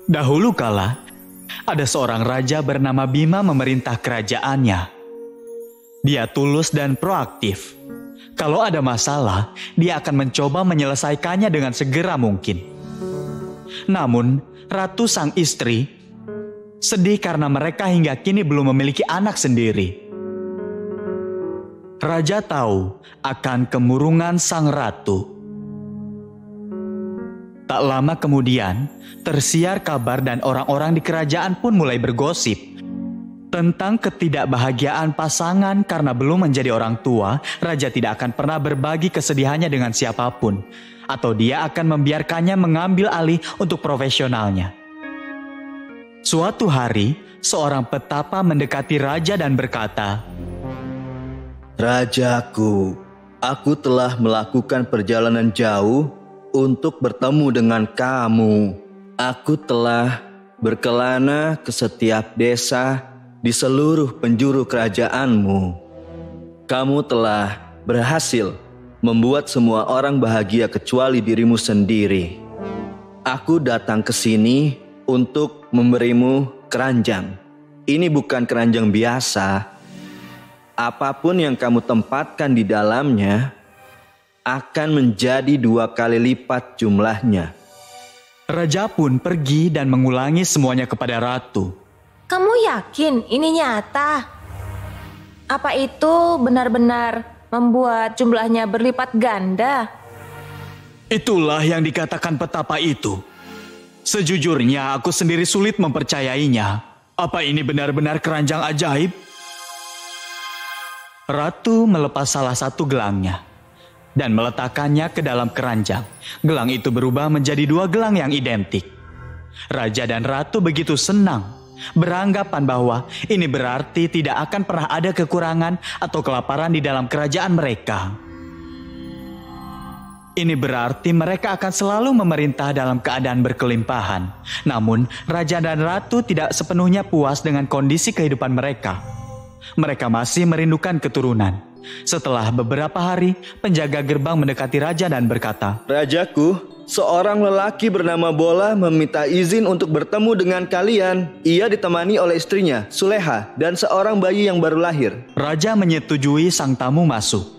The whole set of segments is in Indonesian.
Dahulu kala, ada seorang raja bernama Bima memerintah kerajaannya. Dia tulus dan proaktif. Kalau ada masalah, dia akan mencoba menyelesaikannya dengan segera mungkin. Namun, Ratu sang istri sedih karena mereka hingga kini belum memiliki anak sendiri. Raja tahu akan kemurungan sang ratu. Tak lama kemudian, tersiar kabar dan orang-orang di kerajaan pun mulai bergosip tentang ketidakbahagiaan pasangan karena belum menjadi orang tua. Raja tidak akan pernah berbagi kesedihannya dengan siapapun, atau dia akan membiarkannya mengambil alih untuk profesionalnya. Suatu hari, seorang petapa mendekati raja dan berkata, "Rajaku, aku telah melakukan perjalanan jauh untuk bertemu dengan kamu. Aku telah berkelana ke setiap desa di seluruh penjuru kerajaanmu. Kamu telah berhasil membuat semua orang bahagia kecuali dirimu sendiri. Aku datang ke sini untuk memberimu keranjang. Ini bukan keranjang biasa. Apapun yang kamu tempatkan di dalamnya akan menjadi 2 kali lipat jumlahnya." Raja pun pergi dan mengulangi semuanya kepada ratu. Kamu yakin ini nyata? Apa itu benar-benar membuat jumlahnya berlipat ganda? Itulah yang dikatakan petapa itu. Sejujurnya aku sendiri sulit mempercayainya. Apa ini benar-benar keranjang ajaib? Ratu melepas salah satu gelangnya dan meletakkannya ke dalam keranjang. Gelang itu berubah menjadi 2 gelang yang identik. Raja dan ratu begitu senang, beranggapan bahwa ini berarti tidak akan pernah ada kekurangan atau kelaparan di dalam kerajaan mereka. Ini berarti mereka akan selalu memerintah dalam keadaan berkelimpahan. Namun, raja dan ratu tidak sepenuhnya puas dengan kondisi kehidupan mereka. Mereka masih merindukan keturunan. Setelah beberapa hari, penjaga gerbang mendekati raja dan berkata, "Rajaku, seorang lelaki bernama Bola meminta izin untuk bertemu dengan kalian. Ia ditemani oleh istrinya, Suleha, dan seorang bayi yang baru lahir." Raja menyetujui sang tamu masuk.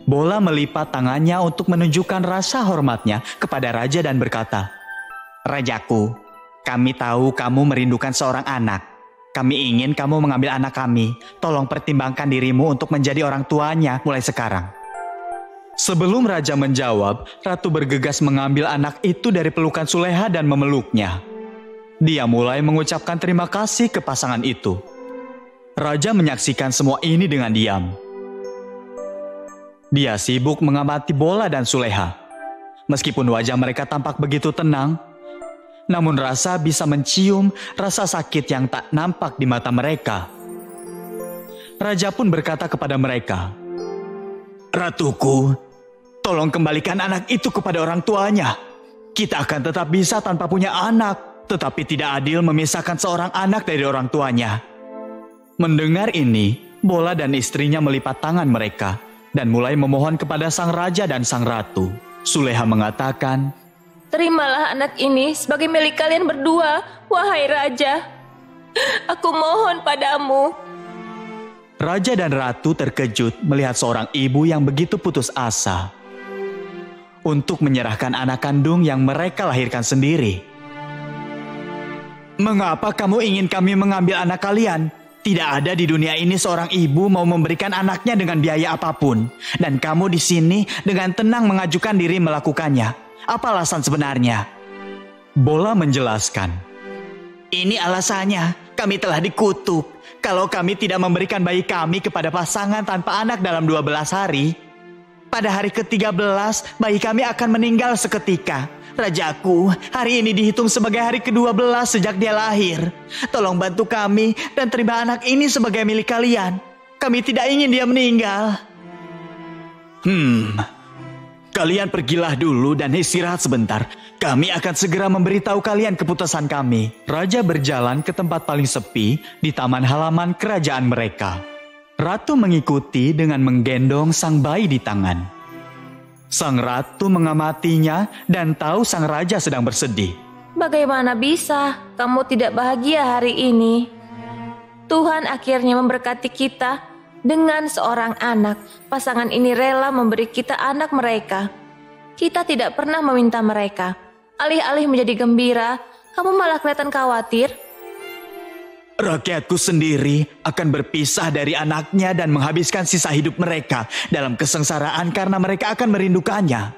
Bola melipat tangannya untuk menunjukkan rasa hormatnya kepada raja dan berkata, "Rajaku, kami tahu kamu merindukan seorang anak. Kami ingin kamu mengambil anak kami. Tolong pertimbangkan dirimu untuk menjadi orang tuanya mulai sekarang." Sebelum raja menjawab, ratu bergegas mengambil anak itu dari pelukan Suleha dan memeluknya. Dia mulai mengucapkan terima kasih ke pasangan itu. Raja menyaksikan semua ini dengan diam. Dia sibuk mengamati Bola dan Suleha. Meskipun wajah mereka tampak begitu tenang, namun rasa bisa mencium rasa sakit yang tak nampak di mata mereka. Raja pun berkata kepada mereka, "Ratuku, tolong kembalikan anak itu kepada orang tuanya. Kita akan tetap bisa tanpa punya anak, tetapi tidak adil memisahkan seorang anak dari orang tuanya." Mendengar ini, Bola dan istrinya melipat tangan mereka dan mulai memohon kepada sang raja dan sang ratu. Suleha mengatakan, Terimalah anak ini sebagai milik kalian berdua, wahai raja. Aku mohon padamu. Raja dan ratu terkejut melihat seorang ibu yang begitu putus asa untuk menyerahkan anak kandung yang mereka lahirkan sendiri. "Mengapa kamu ingin kami mengambil anak kalian? Tidak ada di dunia ini seorang ibu mau memberikan anaknya dengan biaya apapun. Dan kamu di sini dengan tenang mengajukan diri melakukannya. Apa alasan sebenarnya?" Bola menjelaskan, "Ini alasannya, kami telah dikutuk. Kalau kami tidak memberikan bayi kami kepada pasangan tanpa anak dalam 12 hari, pada hari ke-13 bayi kami akan meninggal seketika. Rajaku, hari ini dihitung sebagai hari ke-12 sejak dia lahir. Tolong bantu kami dan terima anak ini sebagai milik kalian. Kami tidak ingin dia meninggal." Kalian pergilah dulu dan istirahat sebentar. Kami akan segera memberitahu kalian keputusan kami." Raja berjalan ke tempat paling sepi di taman halaman kerajaan mereka. Ratu mengikuti dengan menggendong sang bayi di tangan. Sang ratu mengamatinya dan tahu sang raja sedang bersedih. Bagaimana bisa kamu tidak bahagia hari ini? Tuhan akhirnya memberkati kita dengan seorang anak. Pasangan ini rela memberi kita anak mereka. Kita tidak pernah meminta mereka. Alih-alih menjadi gembira, kamu malah kelihatan khawatir. Rakyatku sendiri akan berpisah dari anaknya dan menghabiskan sisa hidup mereka dalam kesengsaraan karena mereka akan merindukannya.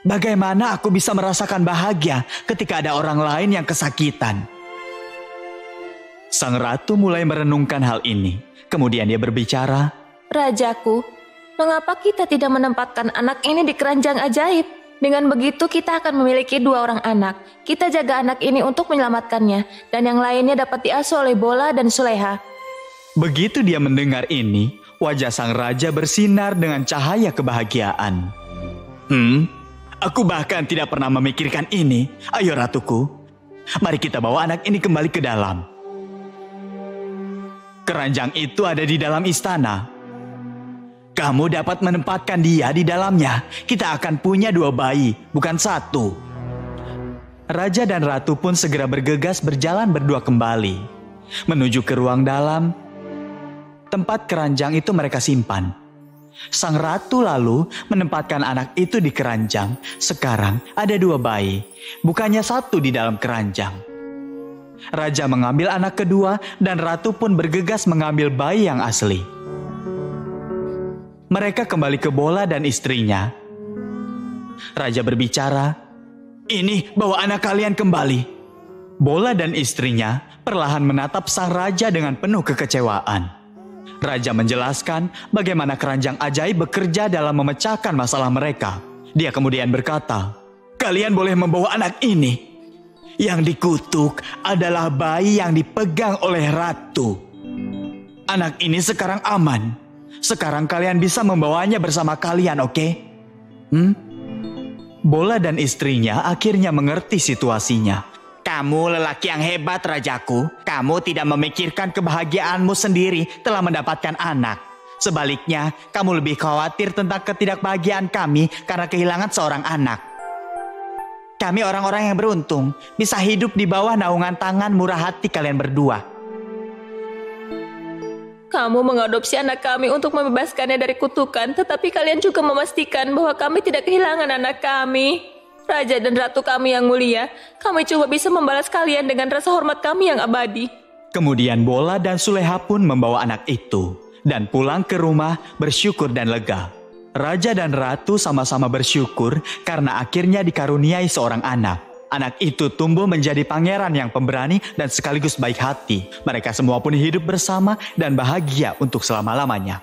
Bagaimana aku bisa merasakan bahagia ketika ada orang lain yang kesakitan? Sang ratu mulai merenungkan hal ini. Kemudian dia berbicara, Rajaku, mengapa kita tidak menempatkan anak ini di keranjang ajaib? Dengan begitu kita akan memiliki 2 orang anak. Kita jaga anak ini untuk menyelamatkannya, dan yang lainnya dapat diasuh oleh Bola dan Suleha. Begitu dia mendengar ini, wajah sang raja bersinar dengan cahaya kebahagiaan. Aku bahkan tidak pernah memikirkan ini. Ayo ratuku, mari kita bawa anak ini kembali ke dalam. Keranjang itu ada di dalam istana. Kamu dapat menempatkan dia di dalamnya. Kita akan punya 2 bayi, bukan 1. Raja dan ratu pun segera bergegas berjalan berdua kembali. Menuju ke ruang dalam, tempat keranjang itu mereka simpan. Sang ratu lalu menempatkan anak itu di keranjang. Sekarang ada 2 bayi, bukannya 1 di dalam keranjang. Raja mengambil anak kedua dan ratu pun bergegas mengambil bayi yang asli. Mereka kembali ke Bola dan istrinya. Raja berbicara, "Ini, bawa anak kalian kembali." Bola dan istrinya perlahan menatap sang raja dengan penuh kekecewaan. Raja menjelaskan bagaimana keranjang ajaib bekerja dalam memecahkan masalah mereka. Dia kemudian berkata, "Kalian boleh membawa anak ini. Yang dikutuk adalah bayi yang dipegang oleh ratu. Anak ini sekarang aman. Sekarang kalian bisa membawanya bersama kalian, oke?" Bola dan istrinya akhirnya mengerti situasinya. "Kamu lelaki yang hebat, rajaku. Kamu tidak memikirkan kebahagiaanmu sendiri telah mendapatkan anak. Sebaliknya, kamu lebih khawatir tentang ketidakbahagiaan kami karena kehilangan seorang anak. Kami orang-orang yang beruntung, bisa hidup di bawah naungan tangan murah hati kalian berdua." Kamu mengadopsi anak kami untuk membebaskannya dari kutukan, tetapi kalian juga memastikan bahwa kami tidak kehilangan anak kami. Raja dan ratu kami yang mulia, kami coba bisa membalas kalian dengan rasa hormat kami yang abadi. Kemudian Bola dan Suleha pun membawa anak itu dan pulang ke rumah bersyukur dan lega. Raja dan ratu sama-sama bersyukur karena akhirnya dikaruniai seorang anak. Anak itu tumbuh menjadi pangeran yang pemberani dan sekaligus baik hati. Mereka semua pun hidup bersama dan bahagia untuk selama-lamanya.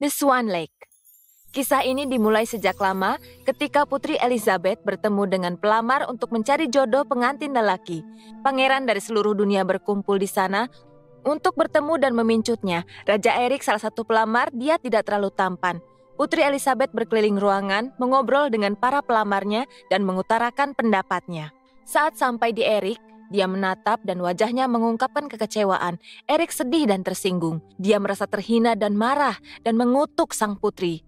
The Swan Lake. Kisah ini dimulai sejak lama ketika Putri Elizabeth bertemu dengan pelamar untuk mencari jodoh pengantin lelaki. Pangeran dari seluruh dunia berkumpul di sana untuk bertemu dan memincutnya. Raja Erik salah satu pelamar, dia tidak terlalu tampan. Putri Elizabeth berkeliling ruangan, mengobrol dengan para pelamarnya dan mengutarakan pendapatnya. Saat sampai di Erik, dia menatap dan wajahnya mengungkapkan kekecewaan. Erik sedih dan tersinggung. Dia merasa terhina dan marah dan mengutuk sang putri.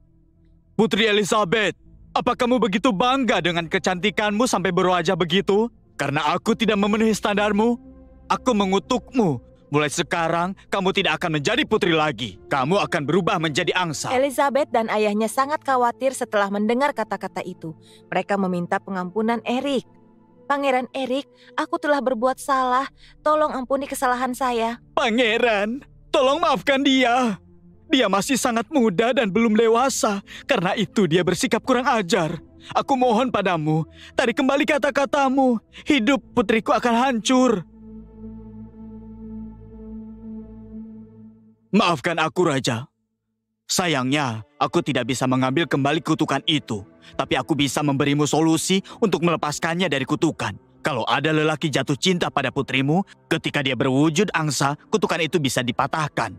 "Putri Elizabeth, apa kamu begitu bangga dengan kecantikanmu sampai berwajah begitu? Karena aku tidak memenuhi standarmu, aku mengutukmu. Mulai sekarang, kamu tidak akan menjadi putri lagi. Kamu akan berubah menjadi angsa." Elizabeth dan ayahnya sangat khawatir setelah mendengar kata-kata itu. Mereka meminta pengampunan Erik. "Pangeran Erik, aku telah berbuat salah. Tolong ampuni kesalahan saya." "Pangeran, tolong maafkan dia. Dia masih sangat muda dan belum dewasa. Karena itu dia bersikap kurang ajar. Aku mohon padamu, tarik kembali kata-katamu. Hidup putriku akan hancur." "Maafkan aku, Raja. Sayangnya, aku tidak bisa mengambil kembali kutukan itu. Tapi aku bisa memberimu solusi untuk melepaskannya dari kutukan. Kalau ada lelaki jatuh cinta pada putrimu, ketika dia berwujud angsa, kutukan itu bisa dipatahkan.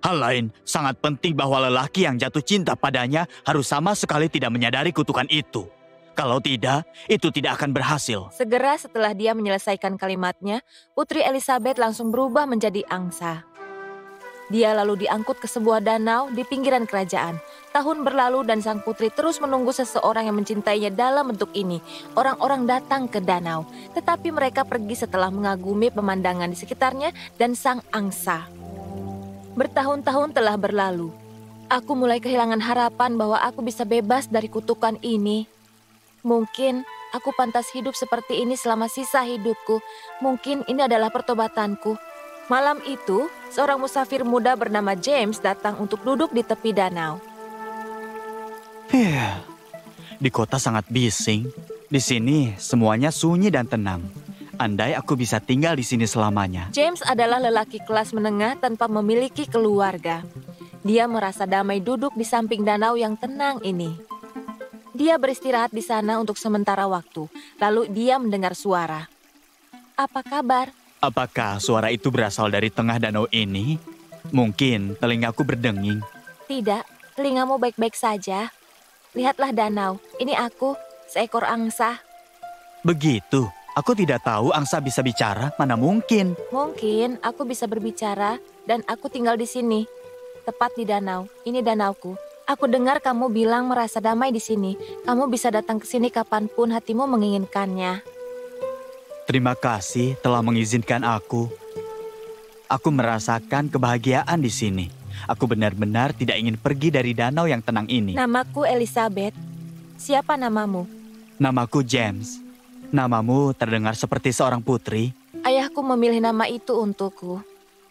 Hal lain, sangat penting bahwa lelaki yang jatuh cinta padanya harus sama sekali tidak menyadari kutukan itu. Kalau tidak, itu tidak akan berhasil." Segera setelah dia menyelesaikan kalimatnya, Putri Elizabeth langsung berubah menjadi angsa. Dia lalu diangkut ke sebuah danau di pinggiran kerajaan. Tahun berlalu dan sang putri terus menunggu seseorang yang mencintainya dalam bentuk ini. Orang-orang datang ke danau, tetapi mereka pergi setelah mengagumi pemandangan di sekitarnya dan sang angsa. Bertahun-tahun telah berlalu. Aku mulai kehilangan harapan bahwa aku bisa bebas dari kutukan ini. Mungkin aku pantas hidup seperti ini selama sisa hidupku. Mungkin ini adalah pertobatanku. Malam itu, seorang musafir muda bernama James datang untuk duduk di tepi danau. Di kota sangat bising. Di sini semuanya sunyi dan tenang. Andai aku bisa tinggal di sini selamanya. James adalah lelaki kelas menengah tanpa memiliki keluarga. Dia merasa damai duduk di samping danau yang tenang ini. Dia beristirahat di sana untuk sementara waktu. Lalu dia mendengar suara. Apa kabar? Apakah suara itu berasal dari tengah danau ini? Mungkin telingaku berdenging. Tidak, telingamu baik-baik saja. Lihatlah danau, ini aku, seekor angsa. Begitu, aku tidak tahu angsa bisa bicara, mana mungkin. Mungkin aku bisa berbicara dan aku tinggal di sini. Tepat di danau, ini danauku. Aku dengar kamu bilang merasa damai di sini. Kamu bisa datang ke sini kapanpun hatimu menginginkannya. Terima kasih telah mengizinkan aku. Aku merasakan kebahagiaan di sini. Aku benar-benar tidak ingin pergi dari danau yang tenang ini. Namaku Elizabeth. Siapa namamu? Namaku James. Namamu terdengar seperti seorang putri. Ayahku memilih nama itu untukku.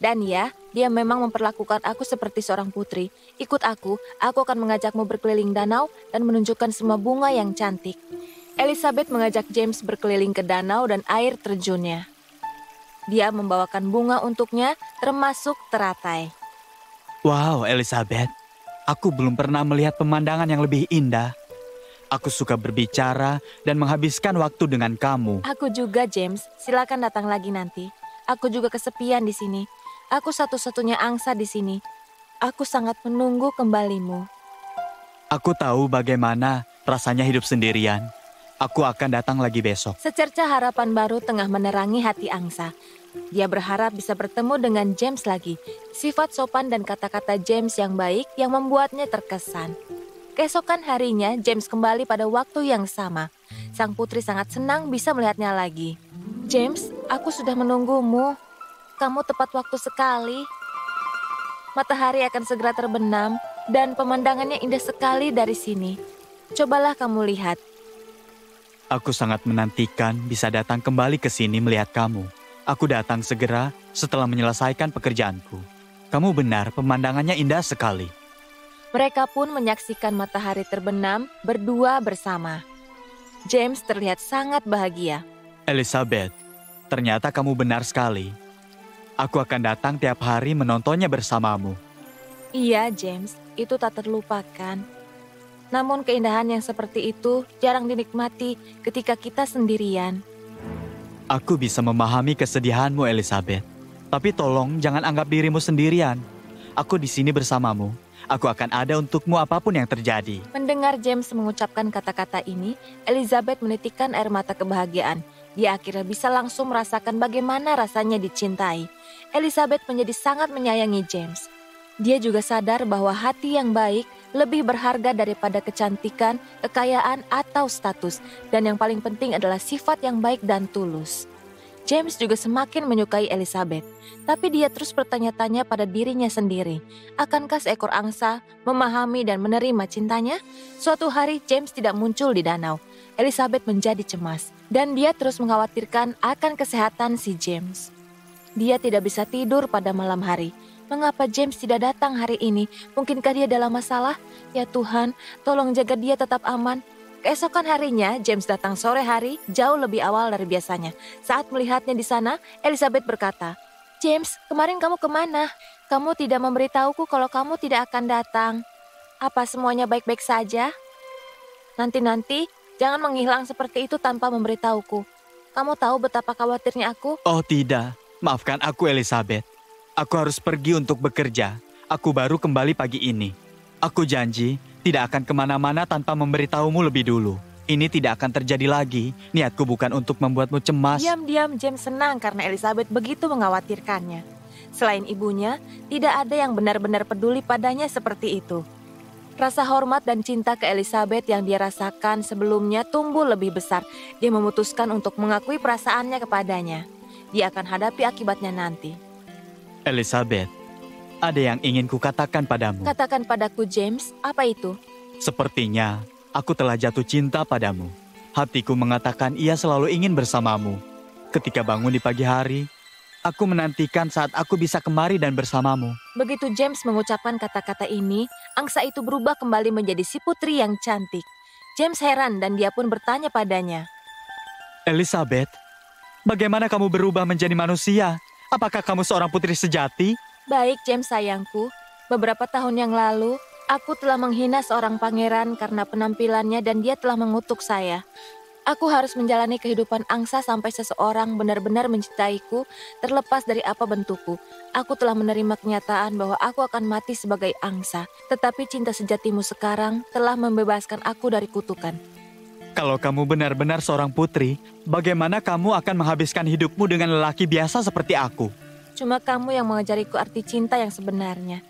Dan ya, dia memang memperlakukan aku seperti seorang putri. Ikut aku akan mengajakmu berkeliling danau dan menunjukkan semua bunga yang cantik. Elizabeth mengajak James berkeliling ke danau dan air terjunnya. Dia membawakan bunga untuknya, termasuk teratai. Wow, Elizabeth. Aku belum pernah melihat pemandangan yang lebih indah. Aku suka berbicara dan menghabiskan waktu dengan kamu. Aku juga, James. Silakan datang lagi nanti. Aku juga kesepian di sini. Aku satu-satunya angsa di sini. Aku sangat menunggu kembalimu. Aku tahu bagaimana rasanya hidup sendirian. Aku akan datang lagi besok. Secercah harapan baru tengah menerangi hati angsa. Dia berharap bisa bertemu dengan James lagi. Sifat sopan dan kata-kata James yang baik yang membuatnya terkesan. Keesokan harinya, James kembali pada waktu yang sama. Sang putri sangat senang bisa melihatnya lagi. James, aku sudah menunggumu. Kamu tepat waktu sekali. Matahari akan segera terbenam dan pemandangannya indah sekali dari sini. Cobalah kamu lihat. Aku sangat menantikan bisa datang kembali ke sini melihat kamu. Aku datang segera setelah menyelesaikan pekerjaanku. Kamu benar, pemandangannya indah sekali. Mereka pun menyaksikan matahari terbenam berdua bersama. James terlihat sangat bahagia. Elizabeth, ternyata kamu benar sekali. Aku akan datang tiap hari menontonnya bersamamu. Iya, James, itu tak terlupakan. Namun keindahan yang seperti itu jarang dinikmati ketika kita sendirian. Aku bisa memahami kesedihanmu, Elizabeth. Tapi tolong jangan anggap dirimu sendirian. Aku di sini bersamamu. Aku akan ada untukmu apapun yang terjadi. Mendengar James mengucapkan kata-kata ini, Elizabeth menitikkan air mata kebahagiaan. Dia akhirnya bisa langsung merasakan bagaimana rasanya dicintai. Elizabeth menjadi sangat menyayangi James. Dia juga sadar bahwa hati yang baik lebih berharga daripada kecantikan, kekayaan, atau status. Dan yang paling penting adalah sifat yang baik dan tulus. James juga semakin menyukai Elizabeth. Tapi dia terus bertanya-tanya pada dirinya sendiri. Akankah seekor angsa memahami dan menerima cintanya? Suatu hari James tidak muncul di danau. Elizabeth menjadi cemas. Dan dia terus mengkhawatirkan akan kesehatan si James. Dia tidak bisa tidur pada malam hari. Mengapa James tidak datang hari ini? Mungkinkah dia dalam masalah? Ya Tuhan, tolong jaga dia tetap aman. Keesokan harinya, James datang sore hari jauh lebih awal dari biasanya. Saat melihatnya di sana, Elizabeth berkata, "James, kemarin kamu kemana? Kamu tidak memberitahuku kalau kamu tidak akan datang. Apa semuanya baik-baik saja? Nanti-nanti, jangan menghilang seperti itu tanpa memberitahuku. Kamu tahu betapa khawatirnya aku?" Oh tidak, maafkan aku Elizabeth. Aku harus pergi untuk bekerja. Aku baru kembali pagi ini. Aku janji tidak akan kemana-mana tanpa memberitahumu lebih dulu. Ini tidak akan terjadi lagi. Niatku bukan untuk membuatmu cemas. Diam-diam James senang karena Elizabeth begitu mengkhawatirkannya. Selain ibunya, tidak ada yang benar-benar peduli padanya seperti itu. Rasa hormat dan cinta ke Elizabeth yang dia rasakan sebelumnya tumbuh lebih besar. Dia memutuskan untuk mengakui perasaannya kepadanya. Dia akan hadapi akibatnya nanti. Elizabeth, ada yang ingin kukatakan padamu. Katakan padaku, James, apa itu? Sepertinya aku telah jatuh cinta padamu. Hatiku mengatakan ia selalu ingin bersamamu. Ketika bangun di pagi hari, aku menantikan saat aku bisa kemari dan bersamamu. Begitu James mengucapkan kata-kata ini, angsa itu berubah kembali menjadi si putri yang cantik. James heran dan dia pun bertanya padanya. Elizabeth, bagaimana kamu berubah menjadi manusia? Apakah kamu seorang putri sejati? Baik, James sayangku. Beberapa tahun yang lalu, aku telah menghina seorang pangeran karena penampilannya dan dia telah mengutuk saya. Aku harus menjalani kehidupan angsa sampai seseorang benar-benar mencintaiku terlepas dari apa bentukku. Aku telah menerima kenyataan bahwa aku akan mati sebagai angsa. Tetapi cinta sejatimu sekarang telah membebaskan aku dari kutukan. Kalau kamu benar-benar seorang putri, bagaimana kamu akan menghabiskan hidupmu dengan lelaki biasa seperti aku? Cuma kamu yang mengajariku arti cinta yang sebenarnya.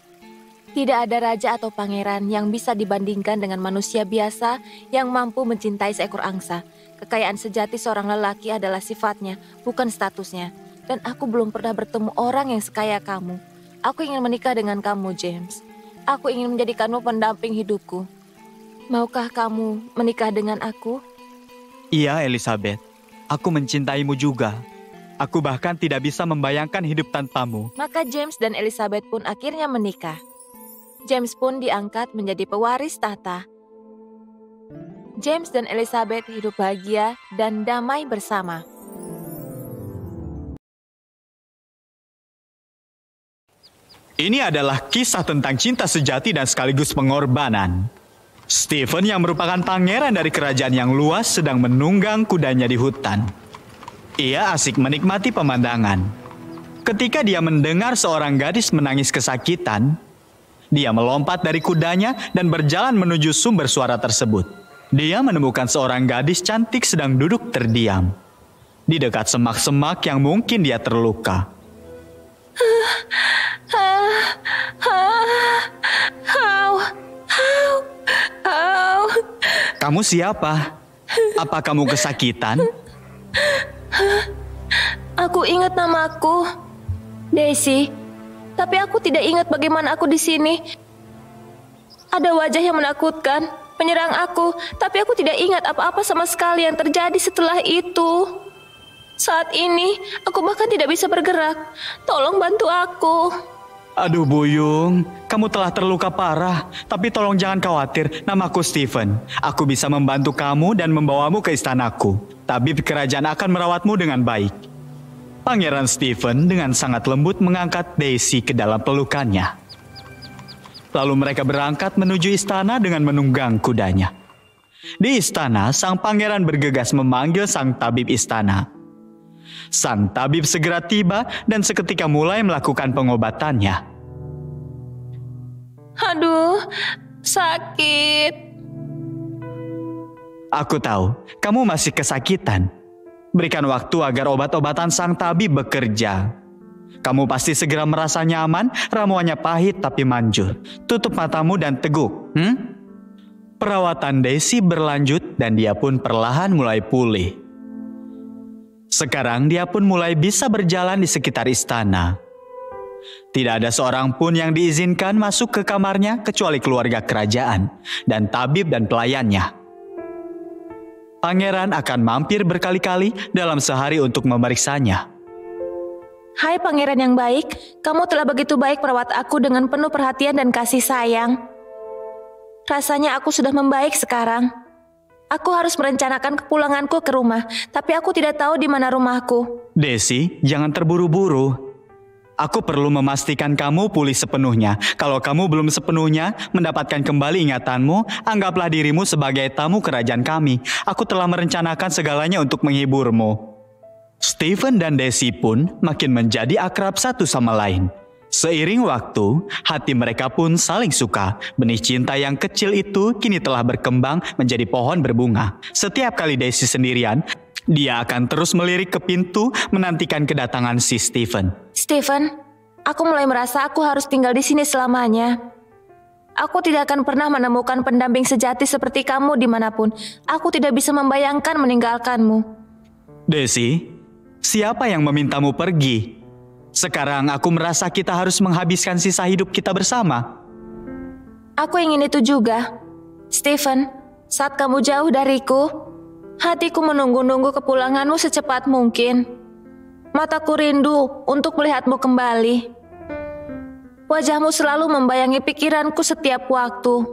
Tidak ada raja atau pangeran yang bisa dibandingkan dengan manusia biasa yang mampu mencintai seekor angsa. Kekayaan sejati seorang lelaki adalah sifatnya, bukan statusnya. Dan aku belum pernah bertemu orang yang sekaya kamu. Aku ingin menikah dengan kamu, James. Aku ingin menjadikanmu pendamping hidupku. Maukah kamu menikah dengan aku? Iya, Elizabeth. Aku mencintaimu juga. Aku bahkan tidak bisa membayangkan hidup tanpamu. Maka James dan Elizabeth pun akhirnya menikah. James pun diangkat menjadi pewaris tahta. James dan Elizabeth hidup bahagia dan damai bersama. Ini adalah kisah tentang cinta sejati dan sekaligus pengorbanan. Stephen yang merupakan pangeran dari kerajaan yang luas sedang menunggang kudanya di hutan. Ia asik menikmati pemandangan. Ketika dia mendengar seorang gadis menangis kesakitan, dia melompat dari kudanya dan berjalan menuju sumber suara tersebut. Dia menemukan seorang gadis cantik sedang duduk terdiam di dekat semak-semak yang mungkin dia terluka. Kamu siapa? Apa kamu kesakitan? Aku ingat namaku, Daisy. Tapi aku tidak ingat bagaimana aku di sini. Ada wajah yang menakutkan, menyerang aku, tapi aku tidak ingat apa-apa sama sekali yang terjadi setelah itu. Saat ini, aku bahkan tidak bisa bergerak. Tolong bantu aku. Aduh Buyung, kamu telah terluka parah. Tapi tolong jangan khawatir, namaku Stephen. Aku bisa membantu kamu dan membawamu ke istanaku. Tabib kerajaan akan merawatmu dengan baik. Pangeran Stephen dengan sangat lembut mengangkat Daisy ke dalam pelukannya. Lalu mereka berangkat menuju istana dengan menunggang kudanya. Di istana, sang pangeran bergegas memanggil sang tabib istana. Sang tabib segera tiba dan seketika mulai melakukan pengobatannya. Aduh, sakit. Aku tahu, kamu masih kesakitan. Berikan waktu agar obat-obatan sang tabib bekerja. Kamu pasti segera merasa nyaman, ramuannya pahit tapi manjur. Tutup matamu dan teguk. Perawatan Daisy berlanjut dan dia pun perlahan mulai pulih. Sekarang dia pun mulai bisa berjalan di sekitar istana. Tidak ada seorang pun yang diizinkan masuk ke kamarnya kecuali keluarga kerajaan dan tabib dan pelayannya. Pangeran akan mampir berkali-kali dalam sehari untuk memeriksanya. Hai pangeran yang baik, kamu telah begitu baik merawat aku dengan penuh perhatian dan kasih sayang. Rasanya aku sudah membaik sekarang. Aku harus merencanakan kepulanganku ke rumah, tapi aku tidak tahu di mana rumahku. Daisy, jangan terburu-buru. Aku perlu memastikan kamu pulih sepenuhnya. Kalau kamu belum sepenuhnya mendapatkan kembali ingatanmu, anggaplah dirimu sebagai tamu kerajaan kami. Aku telah merencanakan segalanya untuk menghiburmu. Stephen dan Daisy pun makin menjadi akrab satu sama lain. Seiring waktu, hati mereka pun saling suka. Benih cinta yang kecil itu kini telah berkembang menjadi pohon berbunga. Setiap kali Daisy sendirian, dia akan terus melirik ke pintu menantikan kedatangan si Stephen. Stephen, Aku mulai merasa aku harus tinggal di sini selamanya. Aku tidak akan pernah menemukan pendamping sejati seperti kamu dimanapun. Aku tidak bisa membayangkan meninggalkanmu. Desi, siapa yang memintamu pergi? Sekarang aku merasa kita harus menghabiskan sisa hidup kita bersama. Aku ingin itu juga. Stephen, saat kamu jauh dariku, hatiku menunggu-nunggu kepulanganmu secepat mungkin. Mataku rindu untuk melihatmu kembali. Wajahmu selalu membayangi pikiranku setiap waktu.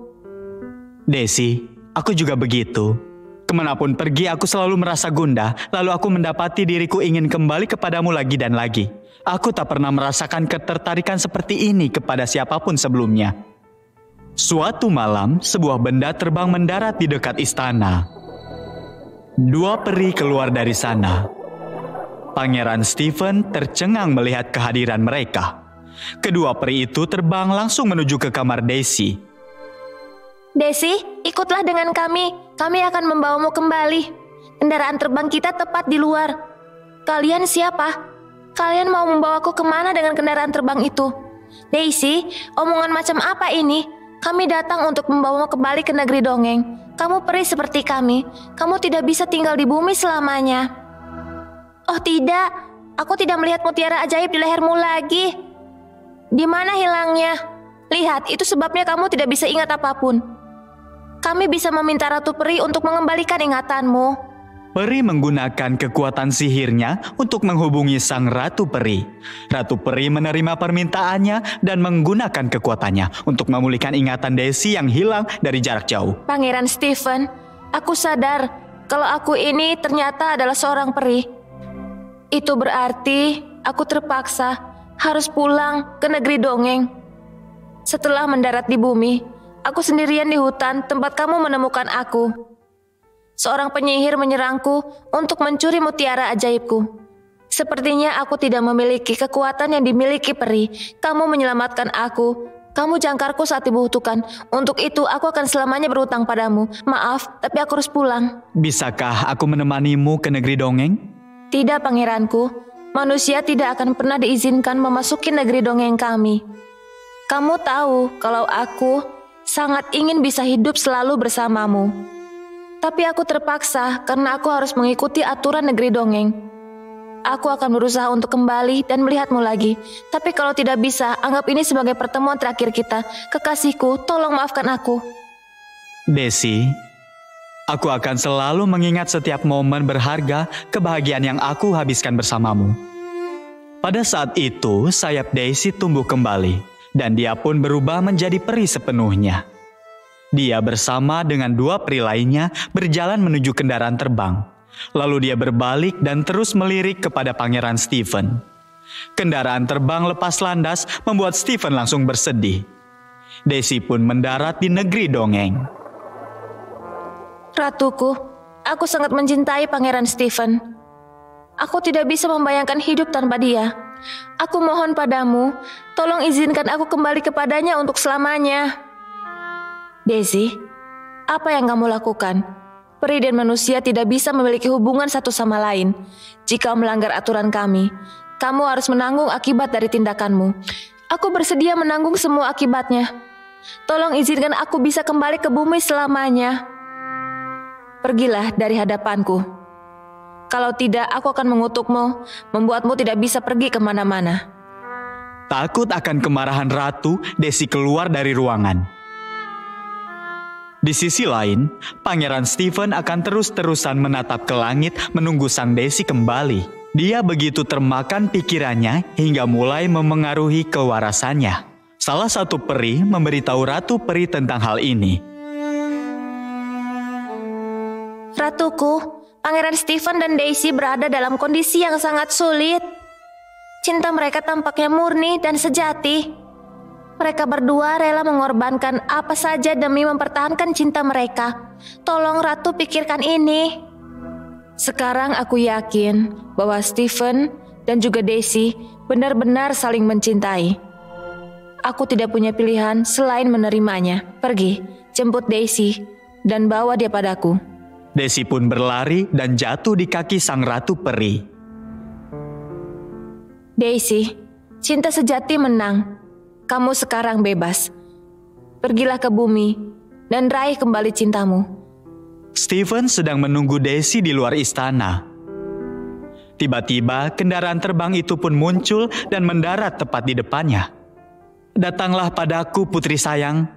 Desi, aku juga begitu. Kemanapun pergi aku selalu merasa gundah, lalu aku mendapati diriku ingin kembali kepadamu lagi dan lagi. Aku tak pernah merasakan ketertarikan seperti ini kepada siapapun sebelumnya. Suatu malam, sebuah benda terbang mendarat di dekat istana. 2 peri keluar dari sana. Pangeran Stephen tercengang melihat kehadiran mereka. Kedua peri itu terbang langsung menuju ke kamar Daisy. Daisy, ikutlah dengan kami. Kami akan membawamu kembali. Kendaraan terbang kita tepat di luar. Kalian siapa? Kalian mau membawaku kemana dengan kendaraan terbang itu? Daisy, omongan macam apa ini? Kami datang untuk membawamu kembali ke negeri dongeng. Kamu peri seperti kami. Kamu tidak bisa tinggal di bumi selamanya. Oh tidak, aku tidak melihat mutiara ajaib di lehermu lagi. Di mana hilangnya? Lihat, itu sebabnya kamu tidak bisa ingat apapun. Kami bisa meminta Ratu Peri untuk mengembalikan ingatanmu. Peri menggunakan kekuatan sihirnya untuk menghubungi sang Ratu Peri. Ratu Peri menerima permintaannya dan menggunakan kekuatannya untuk memulihkan ingatan Daisy yang hilang dari jarak jauh. Pangeran Stephen, aku sadar kalau aku ini ternyata adalah seorang peri. Itu berarti aku terpaksa harus pulang ke negeri dongeng. Setelah mendarat di bumi, aku sendirian di hutan tempat kamu menemukan aku. Seorang penyihir menyerangku untuk mencuri mutiara ajaibku. Sepertinya aku tidak memiliki kekuatan yang dimiliki peri. Kamu menyelamatkan aku. Kamu jangkarku saat dibutuhkan. Untuk itu aku akan selamanya berhutang padamu. Maaf, tapi aku harus pulang. Bisakah aku menemanimu ke negeri dongeng? Tidak, pangeranku. Manusia tidak akan pernah diizinkan memasuki negeri dongeng kami. Kamu tahu kalau aku sangat ingin bisa hidup selalu bersamamu. Tapi aku terpaksa karena aku harus mengikuti aturan negeri dongeng. Aku akan berusaha untuk kembali dan melihatmu lagi. Tapi kalau tidak bisa, anggap ini sebagai pertemuan terakhir kita. Kekasihku, tolong maafkan aku. Daisy, aku akan selalu mengingat setiap momen berharga kebahagiaan yang aku habiskan bersamamu. Pada saat itu, sayap Daisy tumbuh kembali, dan dia pun berubah menjadi peri sepenuhnya. Dia bersama dengan 2 peri lainnya berjalan menuju kendaraan terbang. Lalu dia berbalik dan terus melirik kepada Pangeran Stephen. Kendaraan terbang lepas landas membuat Stephen langsung bersedih. Daisy pun mendarat di negeri dongeng. Ratuku, aku sangat mencintai Pangeran Stephen. Aku tidak bisa membayangkan hidup tanpa dia. Aku mohon padamu, tolong izinkan aku kembali kepadanya untuk selamanya. Daisy, apa yang kamu lakukan? Peri dan manusia tidak bisa memiliki hubungan satu sama lain. Jika melanggar aturan kami, kamu harus menanggung akibat dari tindakanmu. Aku bersedia menanggung semua akibatnya. Tolong izinkan aku bisa kembali ke bumi selamanya. Pergilah dari hadapanku. Kalau tidak, aku akan mengutukmu, membuatmu tidak bisa pergi kemana-mana. Takut akan kemarahan ratu, Daisy keluar dari ruangan. Di sisi lain, Pangeran Stephen akan terus-terusan menatap ke langit menunggu sang Daisy kembali. Dia begitu termakan pikirannya hingga mulai memengaruhi kewarasannya. Salah satu peri memberitahu Ratu Peri tentang hal ini. Ratuku, Pangeran Stephen dan Daisy berada dalam kondisi yang sangat sulit. Cinta mereka tampaknya murni dan sejati. Mereka berdua rela mengorbankan apa saja demi mempertahankan cinta mereka. Tolong Ratu pikirkan ini. Sekarang aku yakin bahwa Stephen dan juga Daisy benar-benar saling mencintai. Aku tidak punya pilihan selain menerimanya. Pergi, jemput Daisy dan bawa dia padaku. Daisy pun berlari dan jatuh di kaki sang Ratu Peri. Daisy, Cinta sejati menang. Kamu sekarang bebas. Pergilah ke bumi dan raih kembali cintamu. Stephen sedang menunggu Daisy di luar istana. Tiba-tiba kendaraan terbang itu pun muncul dan mendarat tepat di depannya. Datanglah padaku putri sayang.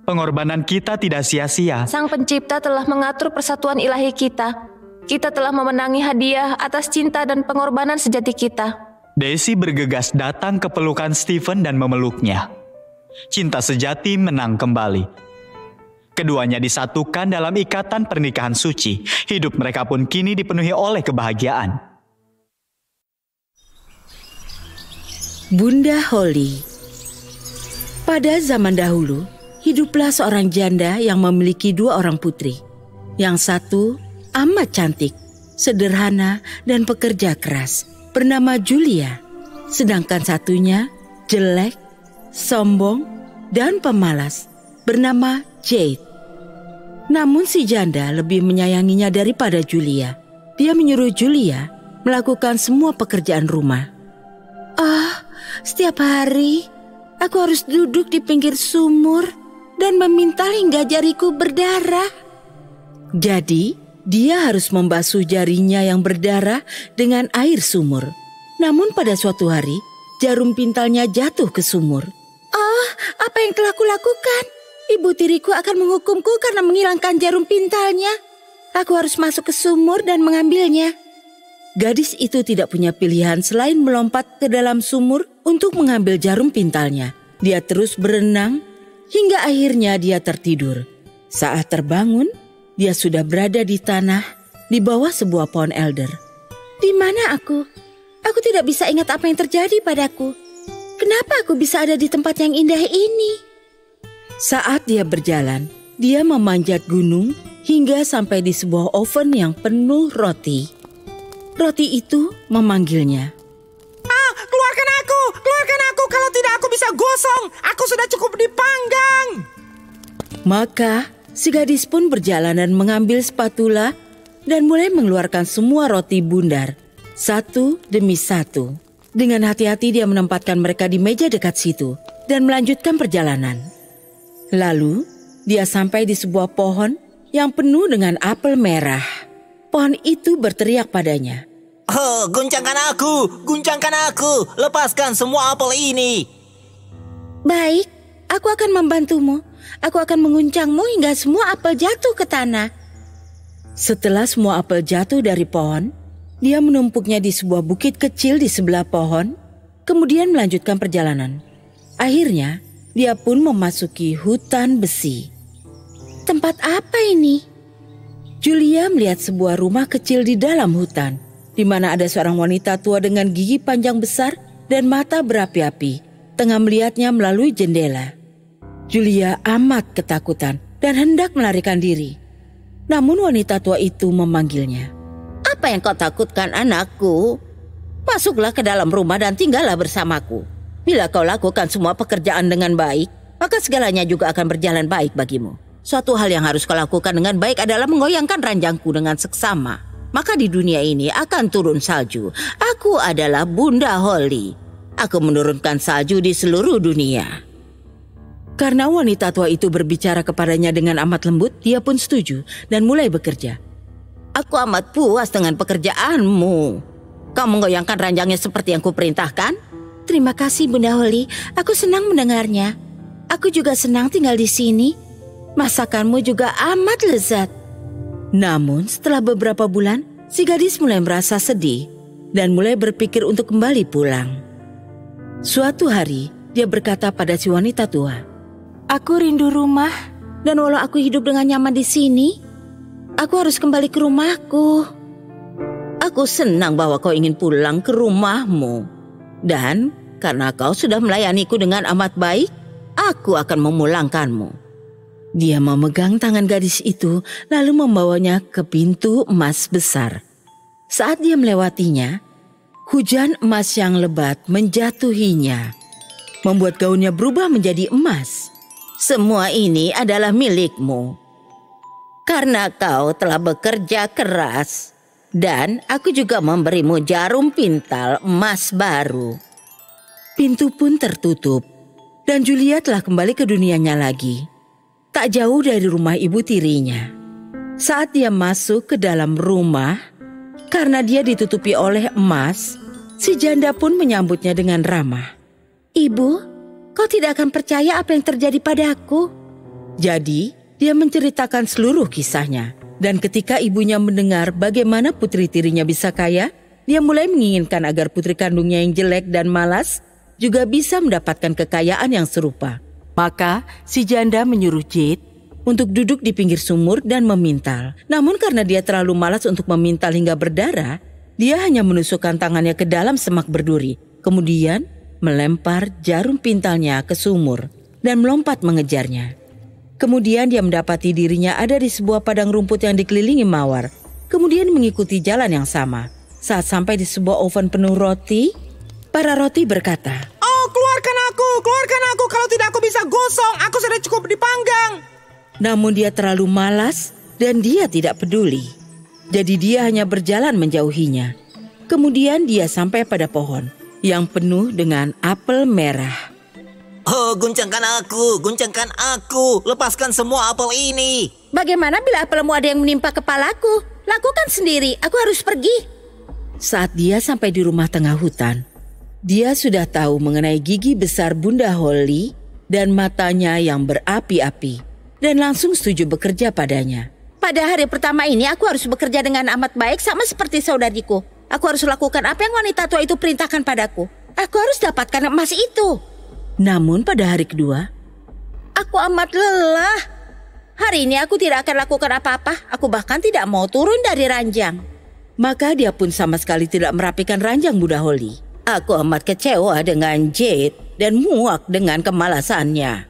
Pengorbanan kita tidak sia-sia. Sang Pencipta telah mengatur persatuan ilahi kita. Kita telah memenangi hadiah atas cinta dan pengorbanan sejati kita. Daisy bergegas datang ke pelukan Stephen dan memeluknya. Cinta sejati menang kembali. Keduanya disatukan dalam ikatan pernikahan suci. Hidup mereka pun kini dipenuhi oleh kebahagiaan. Bunda Holly. Pada zaman dahulu, hiduplah seorang janda yang memiliki 2 orang putri. Yang satu amat cantik, sederhana, dan pekerja keras, bernama Julia. Sedangkan satunya jelek, sombong, dan pemalas, bernama Jade. Namun si janda lebih menyayanginya daripada Julia. Dia menyuruh Julia melakukan semua pekerjaan rumah. Setiap hari aku harus duduk di pinggir sumur dan memintal hingga jariku berdarah. Jadi, dia harus membasuh jarinya yang berdarah dengan air sumur. Namun pada suatu hari, jarum pintalnya jatuh ke sumur. Apa yang telah kulakukan? Ibu tiriku akan menghukumku karena menghilangkan jarum pintalnya. Aku harus masuk ke sumur dan mengambilnya. Gadis itu tidak punya pilihan selain melompat ke dalam sumur untuk mengambil jarum pintalnya. Dia terus berenang hingga akhirnya dia tertidur. Saat terbangun, dia sudah berada di tanah di bawah sebuah pohon elder. Di mana aku? Aku tidak bisa ingat apa yang terjadi padaku. Kenapa aku bisa ada di tempat yang indah ini? Saat dia berjalan, dia memanjat gunung hingga sampai di sebuah oven yang penuh roti. Roti itu memanggilnya. Keluarkan aku, kalau tidak aku bisa gosong. Aku sudah cukup dipanggang. Maka si gadis pun berjalan dan mengambil spatula dan mulai mengeluarkan semua roti bundar, satu demi satu. Dengan hati-hati dia menempatkan mereka di meja dekat situ dan melanjutkan perjalanan. Lalu dia sampai di sebuah pohon yang penuh dengan apel merah. Pohon itu berteriak padanya. Guncangkan aku, lepaskan semua apel ini. Baik, aku akan membantumu. Aku akan menguncangmu hingga semua apel jatuh ke tanah. Setelah semua apel jatuh dari pohon, dia menumpuknya di sebuah bukit kecil di sebelah pohon, kemudian melanjutkan perjalanan. Akhirnya, dia pun memasuki hutan besi. Tempat apa ini? Julia melihat sebuah rumah kecil di dalam hutan, di mana ada seorang wanita tua dengan gigi panjang besar dan mata berapi-api, tengah melihatnya melalui jendela. Julia amat ketakutan dan hendak melarikan diri. Namun wanita tua itu memanggilnya. Apa yang kau takutkan, anakku? Masuklah ke dalam rumah dan tinggallah bersamaku. Bila kau lakukan semua pekerjaan dengan baik, maka segalanya juga akan berjalan baik bagimu. Suatu hal yang harus kau lakukan dengan baik adalah menggoyangkan ranjangku dengan seksama. Maka di dunia ini akan turun salju. Aku adalah Bunda Holly. Aku menurunkan salju di seluruh dunia. Karena wanita tua itu berbicara kepadanya dengan amat lembut, dia pun setuju dan mulai bekerja. Aku amat puas dengan pekerjaanmu. Kau menggoyangkan ranjangnya seperti yang kuperintahkan? Terima kasih Bunda Holly, aku senang mendengarnya. Aku juga senang tinggal di sini. Masakanmu juga amat lezat. Namun setelah beberapa bulan, si gadis mulai merasa sedih dan mulai berpikir untuk kembali pulang. Suatu hari, dia berkata pada si wanita tua, "Aku rindu rumah, dan walau aku hidup dengan nyaman di sini, aku harus kembali ke rumahku." Aku senang bahwa kau ingin pulang ke rumahmu. Dan karena kau sudah melayaniku dengan amat baik, aku akan memulangkanmu. Dia memegang tangan gadis itu lalu membawanya ke pintu emas besar. Saat dia melewatinya, hujan emas yang lebat menjatuhinya, membuat gaunnya berubah menjadi emas. Semua ini adalah milikmu. Karena kau telah bekerja keras, dan aku juga memberimu jarum pintal emas baru. Pintu pun tertutup dan Julia telah kembali ke dunianya lagi. Tak jauh dari rumah ibu tirinya. Saat dia masuk ke dalam rumah, karena dia ditutupi oleh emas, si janda pun menyambutnya dengan ramah. "Ibu, kau tidak akan percaya apa yang terjadi padaku." Jadi, dia menceritakan seluruh kisahnya. Dan ketika ibunya mendengar bagaimana putri tirinya bisa kaya, dia mulai menginginkan agar putri kandungnya yang jelek dan malas juga bisa mendapatkan kekayaan yang serupa. Maka si janda menyuruh Jade untuk duduk di pinggir sumur dan memintal. Namun karena dia terlalu malas untuk memintal hingga berdarah, dia hanya menusukkan tangannya ke dalam semak berduri. Kemudian melempar jarum pintalnya ke sumur dan melompat mengejarnya. Kemudian dia mendapati dirinya ada di sebuah padang rumput yang dikelilingi mawar. Kemudian mengikuti jalan yang sama. Saat sampai di sebuah oven penuh roti, para roti berkata, "Oh, keluarkan aku, kalau tidak aku bisa gosong, aku sudah cukup dipanggang." Namun dia terlalu malas dan dia tidak peduli. Jadi dia hanya berjalan menjauhinya. Kemudian dia sampai pada pohon yang penuh dengan apel merah. "Oh, guncangkan aku, lepaskan semua apel ini." "Bagaimana bila apelmu ada yang menimpa kepalaku? Lakukan sendiri, aku harus pergi." Saat dia sampai di rumah tengah hutan, dia sudah tahu mengenai gigi besar Bunda Holly dan matanya yang berapi-api, dan langsung setuju bekerja padanya. "Pada hari pertama ini aku harus bekerja dengan amat baik sama seperti saudariku. Aku harus lakukan apa yang wanita tua itu perintahkan padaku. Aku harus dapatkan emas itu." Namun pada hari kedua, "Aku amat lelah. Hari ini aku tidak akan lakukan apa-apa. Aku bahkan tidak mau turun dari ranjang." Maka dia pun sama sekali tidak merapikan ranjang Bunda Holly. "Aku amat kecewa dengan Jade dan muak dengan kemalasannya.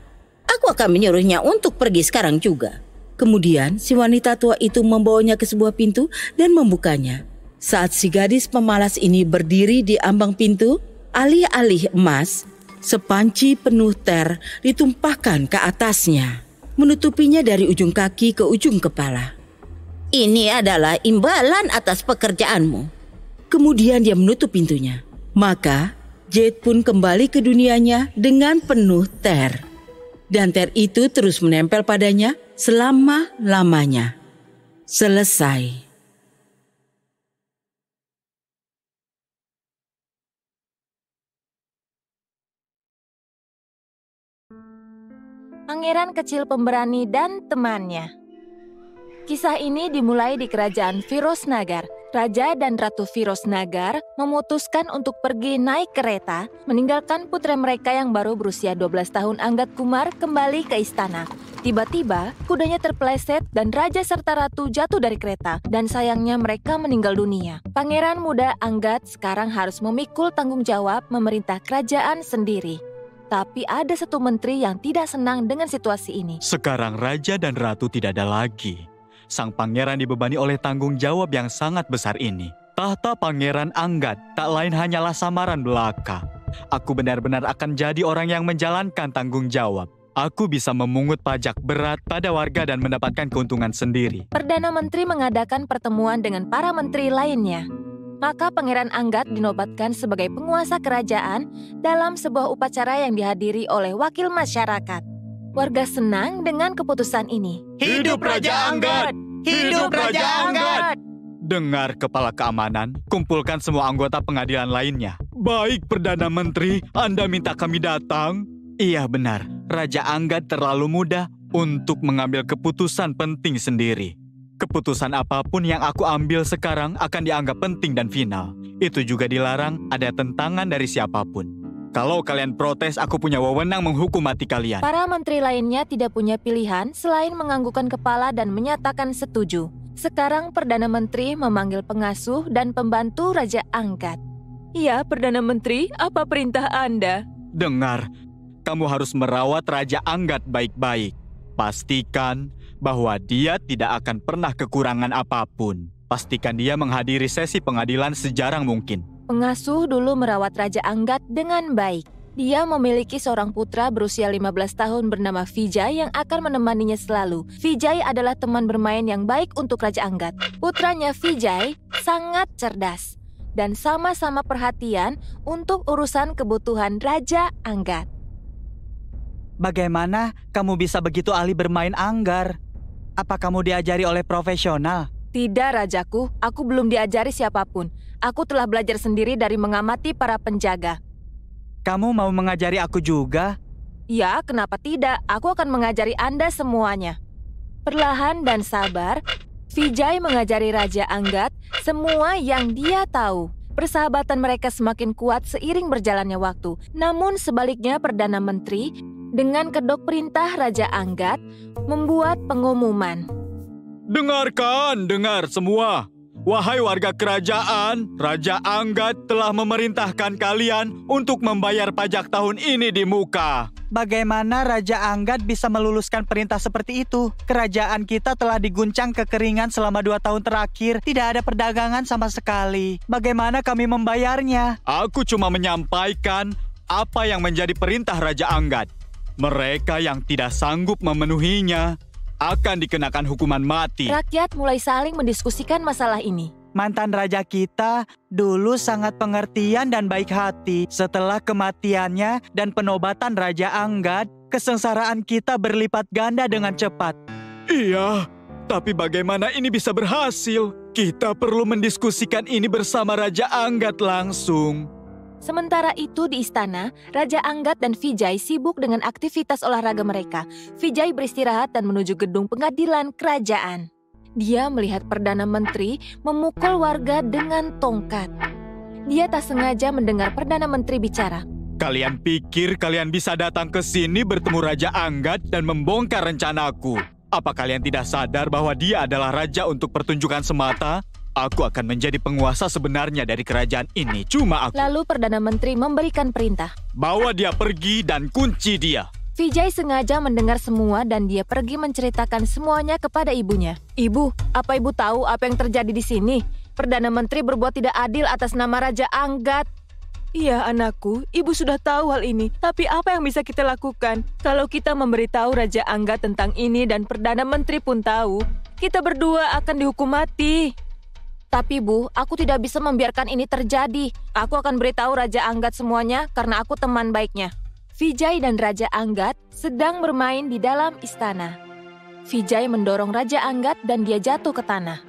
Aku akan menyuruhnya untuk pergi sekarang juga." Kemudian si wanita tua itu membawanya ke sebuah pintu dan membukanya. Saat si gadis pemalas ini berdiri di ambang pintu, alih-alih emas, sepanci penuh ter ditumpahkan ke atasnya, menutupinya dari ujung kaki ke ujung kepala. "Ini adalah imbalan atas pekerjaanmu." Kemudian dia menutup pintunya. Maka Jade pun kembali ke dunianya dengan penuh ter. Dan ter itu terus menempel padanya selama-lamanya. Selesai. Pangeran Kecil Pemberani dan Temannya. Kisah ini dimulai di kerajaan Virosnagar. Raja dan Ratu Virosnagar memutuskan untuk pergi naik kereta, meninggalkan putra mereka yang baru berusia 12 tahun Anggat Kumar kembali ke istana. Tiba-tiba, kudanya terpeleset dan raja serta ratu jatuh dari kereta, dan sayangnya mereka meninggal dunia. Pangeran muda Anggat sekarang harus memikul tanggung jawab memerintah kerajaan sendiri. Tapi ada satu menteri yang tidak senang dengan situasi ini. Sekarang raja dan ratu tidak ada lagi. Sang pangeran dibebani oleh tanggung jawab yang sangat besar ini. Tahta Pangeran Anggat tak lain hanyalah samaran belaka. Aku benar-benar akan jadi orang yang menjalankan tanggung jawab. Aku bisa memungut pajak berat pada warga dan mendapatkan keuntungan sendiri. Perdana Menteri mengadakan pertemuan dengan para menteri lainnya. Maka Pangeran Anggat dinobatkan sebagai penguasa kerajaan dalam sebuah upacara yang dihadiri oleh wakil masyarakat. Warga senang dengan keputusan ini. Hidup Raja Anggat! Hidup Raja Anggat! Dengar Kepala Keamanan, kumpulkan semua anggota pengadilan lainnya. Baik, Perdana Menteri, Anda minta kami datang? Iya benar, Raja Anggat terlalu muda untuk mengambil keputusan penting sendiri. Keputusan apapun yang aku ambil sekarang akan dianggap penting dan final. Itu juga dilarang ada tentangan dari siapapun. Kalau kalian protes, aku punya wewenang menghukum mati kalian. Para menteri lainnya tidak punya pilihan selain menganggukkan kepala dan menyatakan setuju. Sekarang Perdana Menteri memanggil pengasuh dan pembantu Raja Anggat. "Ya, Perdana Menteri, apa perintah Anda?" Dengar, kamu harus merawat Raja Anggat baik-baik. Pastikan bahwa dia tidak akan pernah kekurangan apapun. Pastikan dia menghadiri sesi pengadilan sejarang mungkin. Pengasuh dulu merawat Raja Anggat dengan baik. Dia memiliki seorang putra berusia 15 tahun bernama Vijay yang akan menemaninya selalu. Vijay adalah teman bermain yang baik untuk Raja Anggat. Putranya Vijay sangat cerdas. dan sama-sama perhatian untuk urusan kebutuhan Raja Anggat. Bagaimana kamu bisa begitu ahli bermain anggar? Apa kamu diajari oleh profesional? Tidak, Rajaku. Aku belum diajari siapapun. Aku telah belajar sendiri dari mengamati para penjaga. Kamu mau mengajari aku juga? Ya, kenapa tidak? Aku akan mengajari Anda semuanya. Perlahan dan sabar, Vijay mengajari Raja Anggat semua yang dia tahu. Persahabatan mereka semakin kuat seiring berjalannya waktu. Namun sebaliknya Perdana Menteri dengan kedok perintah Raja Anggat membuat pengumuman. Dengar semua. Wahai warga kerajaan, Raja Anggat telah memerintahkan kalian untuk membayar pajak tahun ini di muka. Bagaimana Raja Anggat bisa meluluskan perintah seperti itu? Kerajaan kita telah diguncang kekeringan selama 2 tahun terakhir. Tidak ada perdagangan sama sekali. Bagaimana kami membayarnya? Aku cuma menyampaikan apa yang menjadi perintah Raja Anggat. Mereka yang tidak sanggup memenuhinya akan dikenakan hukuman mati. Rakyat mulai saling mendiskusikan masalah ini. Mantan raja kita dulu sangat pengertian dan baik hati. Setelah kematiannya dan penobatan Raja Anggat, kesengsaraan kita berlipat ganda dengan cepat. Iya, tapi bagaimana ini bisa berhasil? Kita perlu mendiskusikan ini bersama Raja Anggat langsung. Sementara itu di istana, Raja Anggat dan Vijay sibuk dengan aktivitas olahraga mereka. Vijay beristirahat dan menuju gedung pengadilan kerajaan. Dia melihat Perdana Menteri memukul warga dengan tongkat. Dia tak sengaja mendengar Perdana Menteri bicara. Kalian pikir kalian bisa datang ke sini bertemu Raja Anggat dan membongkar rencanaku? Apa kalian tidak sadar bahwa dia adalah raja untuk pertunjukan semata? Aku akan menjadi penguasa sebenarnya dari kerajaan ini, cuma aku. Lalu Perdana Menteri memberikan perintah. Bawa dia pergi dan kunci dia. Vijay sengaja mendengar semua dan dia pergi menceritakan semuanya kepada ibunya. Ibu, apa ibu tahu apa yang terjadi di sini? Perdana Menteri berbuat tidak adil atas nama Raja Anggat. Iya anakku, ibu sudah tahu hal ini. Tapi apa yang bisa kita lakukan? Kalau kita memberitahu Raja Anggat tentang ini dan Perdana Menteri pun tahu, kita berdua akan dihukum mati. Tapi Bu, aku tidak bisa membiarkan ini terjadi. Aku akan beritahu Raja Anggat semuanya karena aku teman baiknya. Vijay dan Raja Anggat sedang bermain di dalam istana. Vijay mendorong Raja Anggat dan dia jatuh ke tanah.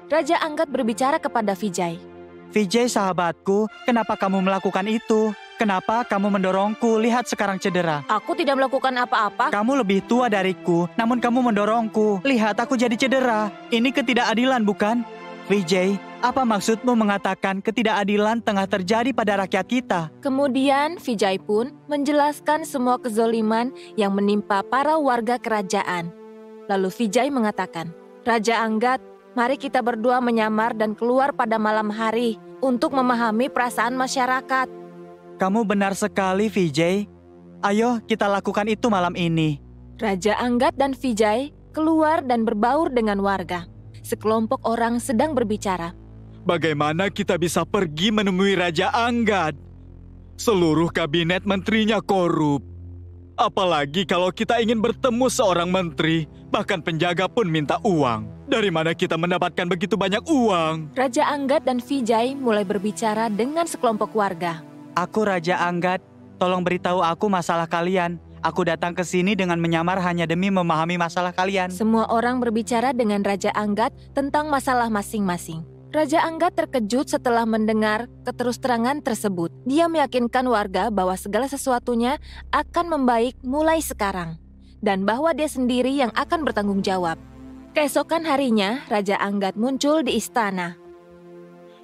Raja Anggat berbicara kepada Vijay. Vijay sahabatku, kenapa kamu melakukan itu? Kenapa kamu mendorongku? Lihat sekarang cedera. Aku tidak melakukan apa-apa. Kamu lebih tua dariku, namun kamu mendorongku. Lihat aku jadi cedera. Ini ketidakadilan bukan? Vijay, apa maksudmu mengatakan ketidakadilan tengah terjadi pada rakyat kita? Kemudian Vijay pun menjelaskan semua kezoliman yang menimpa para warga kerajaan. Lalu Vijay mengatakan, Raja Anggat, mari kita berdua menyamar dan keluar pada malam hari untuk memahami perasaan masyarakat. Kamu benar sekali, Vijay. Ayo kita lakukan itu malam ini. Raja Anggat dan Vijay keluar dan berbaur dengan warga. Sekelompok orang sedang berbicara. Bagaimana kita bisa pergi menemui Raja Anggat? Seluruh kabinet menterinya korup. Apalagi kalau kita ingin bertemu seorang menteri, bahkan penjaga pun minta uang. Dari mana kita mendapatkan begitu banyak uang? Raja Anggat dan Vijay mulai berbicara dengan sekelompok warga. Aku Raja Anggat, tolong beritahu aku masalah kalian. Aku datang ke sini dengan menyamar hanya demi memahami masalah kalian. Semua orang berbicara dengan Raja Anggat tentang masalah masing-masing. Raja Anggat terkejut setelah mendengar keterus-terangan tersebut. Dia meyakinkan warga bahwa segala sesuatunya akan membaik mulai sekarang. Dan bahwa dia sendiri yang akan bertanggung jawab. Keesokan harinya, Raja Anggat muncul di istana.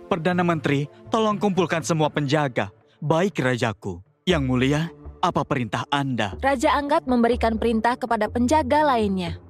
Perdana Menteri, tolong kumpulkan semua penjaga. Baik Rajaku. Yang mulia, apa perintah Anda? Raja Anggat memberikan perintah kepada penjaga lainnya.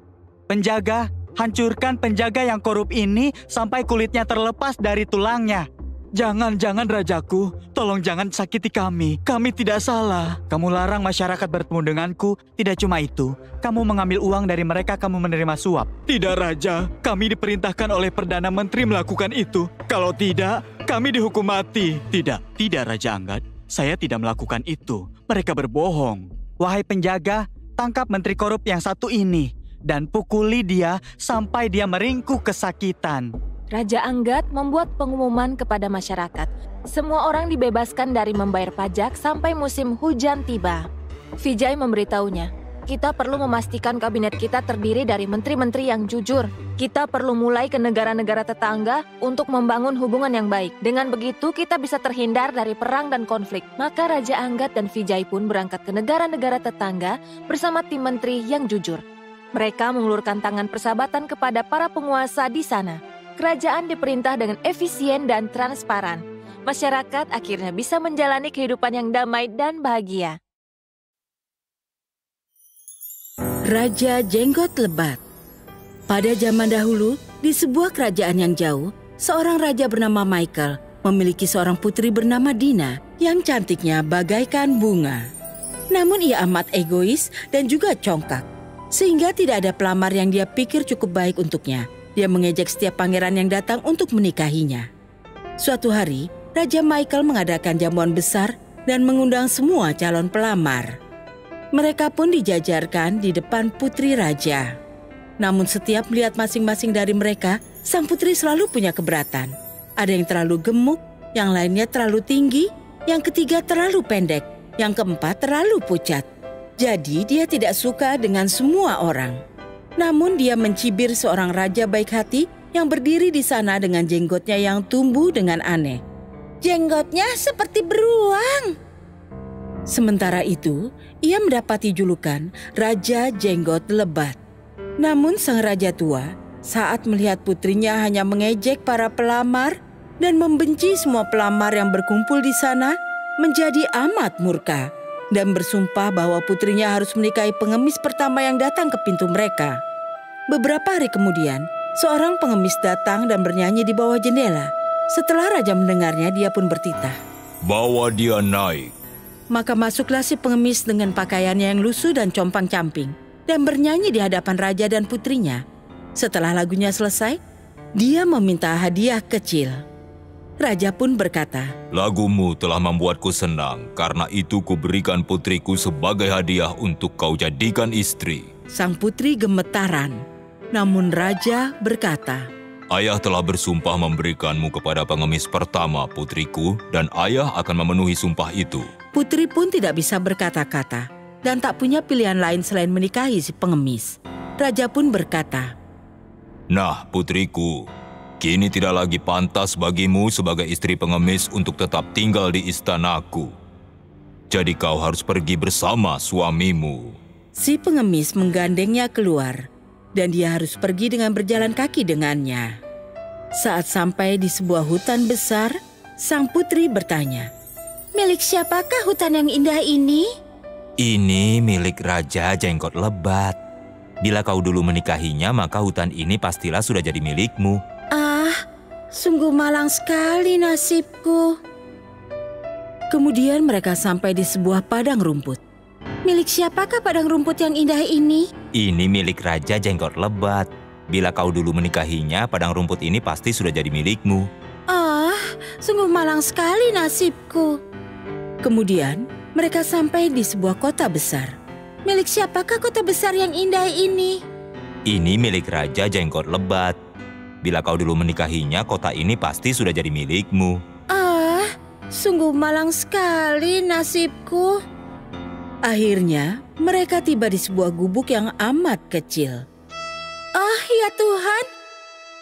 Penjaga, hancurkan penjaga yang korup ini sampai kulitnya terlepas dari tulangnya. Jangan Rajaku, tolong jangan sakiti kami. Kami tidak salah. Kamu larang masyarakat bertemu denganku. Tidak cuma itu, kamu mengambil uang dari mereka, kamu menerima suap. Tidak Raja, kami diperintahkan oleh Perdana Menteri melakukan itu. Kalau tidak, kami dihukum mati. Tidak Raja Anggat. Saya tidak melakukan itu. Mereka berbohong. Wahai penjaga, tangkap menteri korup yang satu ini dan pukuli dia sampai dia meringkuk kesakitan. Raja Anggat membuat pengumuman kepada masyarakat Semua orang dibebaskan dari membayar pajak sampai musim hujan tiba. Vijay memberitahunya, kita perlu memastikan kabinet kita terdiri dari menteri-menteri yang jujur. Kita perlu mulai ke negara-negara tetangga untuk membangun hubungan yang baik. Dengan begitu kita bisa terhindar dari perang dan konflik. Maka Raja Angad dan Vijay pun berangkat ke negara-negara tetangga bersama tim menteri yang jujur. Mereka mengulurkan tangan persahabatan kepada para penguasa di sana. Kerajaan diperintah dengan efisien dan transparan. Masyarakat akhirnya bisa menjalani kehidupan yang damai dan bahagia. Raja Jenggot Lebat. Pada zaman dahulu, di sebuah kerajaan yang jauh, seorang raja bernama Michael memiliki seorang putri bernama Dina yang cantiknya bagaikan bunga. Namun ia amat egois dan juga congkak, sehingga tidak ada pelamar yang dia pikir cukup baik untuknya. Dia mengejek setiap pangeran yang datang untuk menikahinya. Suatu hari, Raja Michael mengadakan jamuan besar dan mengundang semua calon pelamar. Mereka pun dijajarkan di depan putri raja. Namun setiap melihat masing-masing dari mereka, sang putri selalu punya keberatan. Ada yang terlalu gemuk, yang lainnya terlalu tinggi, yang ketiga terlalu pendek, yang keempat terlalu pucat. Jadi dia tidak suka dengan semua orang. Namun dia mencibir seorang raja baik hati yang berdiri di sana dengan jenggotnya yang tumbuh dengan aneh. Jenggotnya seperti beruang. Sementara itu, ia mendapati julukan Raja Jenggot Lebat. Namun sang raja tua, saat melihat putrinya hanya mengejek para pelamar dan membenci semua pelamar yang berkumpul di sana, menjadi amat murka dan bersumpah bahwa putrinya harus menikahi pengemis pertama yang datang ke pintu mereka. Beberapa hari kemudian, seorang pengemis datang dan bernyanyi di bawah jendela. Setelah raja mendengarnya, dia pun bertitah. Bawa dia naik. Maka masuklah si pengemis dengan pakaiannya yang lusuh dan compang-camping dan bernyanyi di hadapan raja dan putrinya. Setelah lagunya selesai, dia meminta hadiah kecil. Raja pun berkata, Lagumu telah membuatku senang, karena itu kuberikan putriku sebagai hadiah untuk kau jadikan istri. Sang putri gemetaran, namun raja berkata, Ayah telah bersumpah memberikanmu kepada pengemis pertama putriku, dan ayah akan memenuhi sumpah itu. Putri pun tidak bisa berkata-kata dan tak punya pilihan lain selain menikahi si pengemis. Raja pun berkata, Nah, putriku, kini tidak lagi pantas bagimu sebagai istri pengemis untuk tetap tinggal di istanaku. Jadi kau harus pergi bersama suamimu. Si pengemis menggandengnya keluar dan dia harus pergi dengan berjalan kaki dengannya. Saat sampai di sebuah hutan besar, sang putri bertanya, Milik siapakah hutan yang indah ini? Ini milik Raja Jenggot Lebat. Bila kau dulu menikahinya, maka hutan ini pastilah sudah jadi milikmu. Ah, sungguh malang sekali nasibku. Kemudian mereka sampai di sebuah padang rumput. Milik siapakah padang rumput yang indah ini? Ini milik Raja Jenggot Lebat. Bila kau dulu menikahinya, padang rumput ini pasti sudah jadi milikmu. Ah, sungguh malang sekali nasibku. Kemudian mereka sampai di sebuah kota besar. Milik siapakah kota besar yang indah ini? Ini milik Raja Jenggot Lebat. Bila kau dulu menikahinya, kota ini pasti sudah jadi milikmu. Ah, sungguh malang sekali nasibku. Akhirnya mereka tiba di sebuah gubuk yang amat kecil. Ah, ya Tuhan,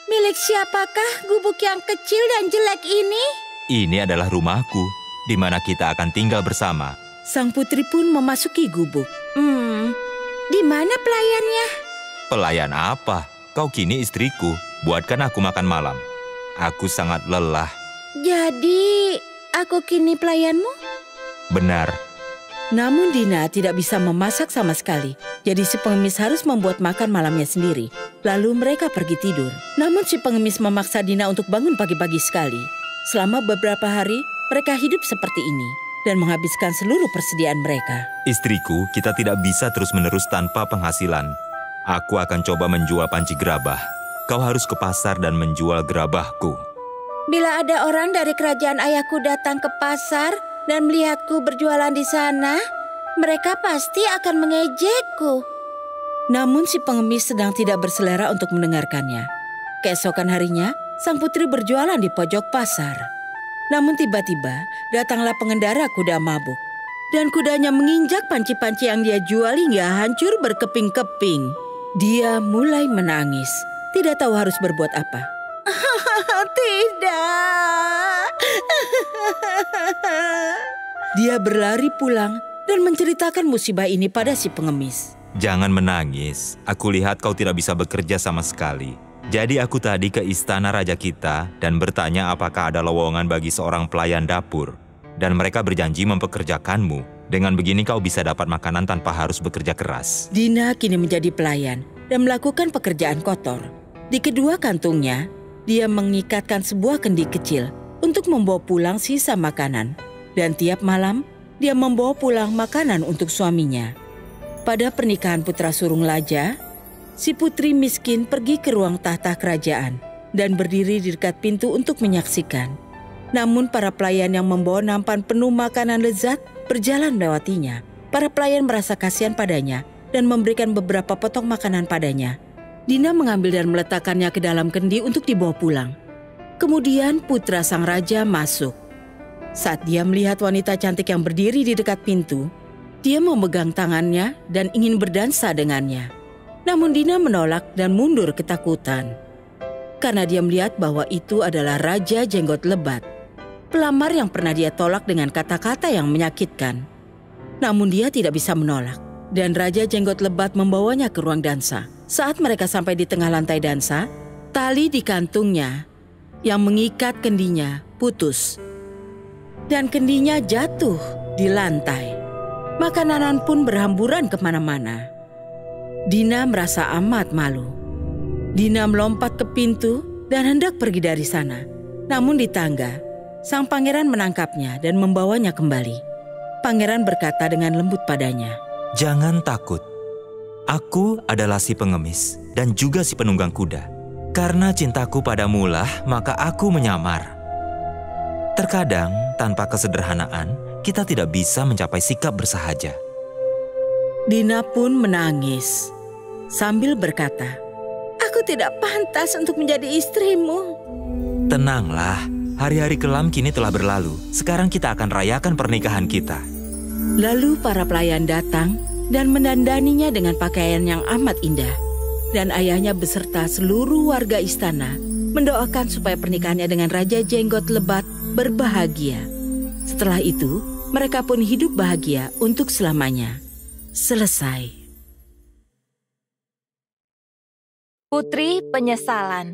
milik siapakah gubuk yang kecil dan jelek ini? Ini adalah rumahku, di mana kita akan tinggal bersama. Sang putri pun memasuki gubuk. Di mana pelayannya? Pelayan apa? Kau kini istriku, buatkan aku makan malam. Aku sangat lelah. Jadi, aku kini pelayanmu? Benar. Namun Dina tidak bisa memasak sama sekali. Jadi si pengemis harus membuat makan malamnya sendiri. Lalu mereka pergi tidur. Namun si pengemis memaksa Dina untuk bangun pagi-pagi sekali. Selama beberapa hari, mereka hidup seperti ini dan menghabiskan seluruh persediaan mereka. Istriku, kita tidak bisa terus-menerus tanpa penghasilan. Aku akan coba menjual panci gerabah. Kau harus ke pasar dan menjual gerabahku. Bila ada orang dari kerajaan ayahku datang ke pasar dan melihatku berjualan di sana, mereka pasti akan mengejekku. Namun si pengemis sedang tidak berselera untuk mendengarkannya. Keesokan harinya, sang putri berjualan di pojok pasar. Namun tiba-tiba datanglah pengendara kuda mabuk. Dan kudanya menginjak panci-panci yang dia jual hingga hancur berkeping-keping. Dia mulai menangis, tidak tahu harus berbuat apa. Tidak. Dia berlari pulang dan menceritakan musibah ini pada si pengemis. Jangan menangis, aku lihat kau tidak bisa bekerja sama sekali. Jadi aku tadi ke istana raja kita dan bertanya apakah ada lowongan bagi seorang pelayan dapur. Dan mereka berjanji mempekerjakanmu. Dengan begini kau bisa dapat makanan tanpa harus bekerja keras. Dina kini menjadi pelayan dan melakukan pekerjaan kotor. Di kedua kantungnya, dia mengikatkan sebuah kendi kecil untuk membawa pulang sisa makanan. Dan tiap malam, dia membawa pulang makanan untuk suaminya. Pada pernikahan putra sulung Laja, si putri miskin pergi ke ruang tahta kerajaan dan berdiri di dekat pintu untuk menyaksikan. Namun para pelayan yang membawa nampan penuh makanan lezat berjalan melewatinya. Para pelayan merasa kasihan padanya dan memberikan beberapa potong makanan padanya. Dina mengambil dan meletakkannya ke dalam kendi untuk dibawa pulang. Kemudian putra sang raja masuk. Saat dia melihat wanita cantik yang berdiri di dekat pintu, dia memegang tangannya dan ingin berdansa dengannya. Namun Dina menolak dan mundur ketakutan. Karena dia melihat bahwa itu adalah Raja Jenggot Lebat. Pelamar yang pernah dia tolak dengan kata-kata yang menyakitkan. Namun dia tidak bisa menolak. Dan Raja Jenggot Lebat membawanya ke ruang dansa. Saat mereka sampai di tengah lantai dansa, tali di kantungnya yang mengikat kendinya putus. Dan kendinya jatuh di lantai. Makanan pun berhamburan kemana-mana. Dina merasa amat malu. Dina melompat ke pintu dan hendak pergi dari sana. Namun di tangga, sang pangeran menangkapnya dan membawanya kembali. Pangeran berkata dengan lembut padanya, "Jangan takut. Aku adalah si pengemis dan juga si penunggang kuda. Karena cintaku padamulah, maka aku menyamar." Terkadang, tanpa kesederhanaan, kita tidak bisa mencapai sikap bersahaja. Dina pun menangis sambil berkata, "Aku tidak pantas untuk menjadi istrimu." Tenanglah, hari-hari kelam kini telah berlalu. Sekarang kita akan rayakan pernikahan kita. Lalu para pelayan datang dan mendandaninya dengan pakaian yang amat indah. Dan ayahnya beserta seluruh warga istana mendoakan supaya pernikahannya dengan Raja Jenggot Lebat berbahagia. Setelah itu, mereka pun hidup bahagia untuk selamanya. Selesai. Putri Penyesalan.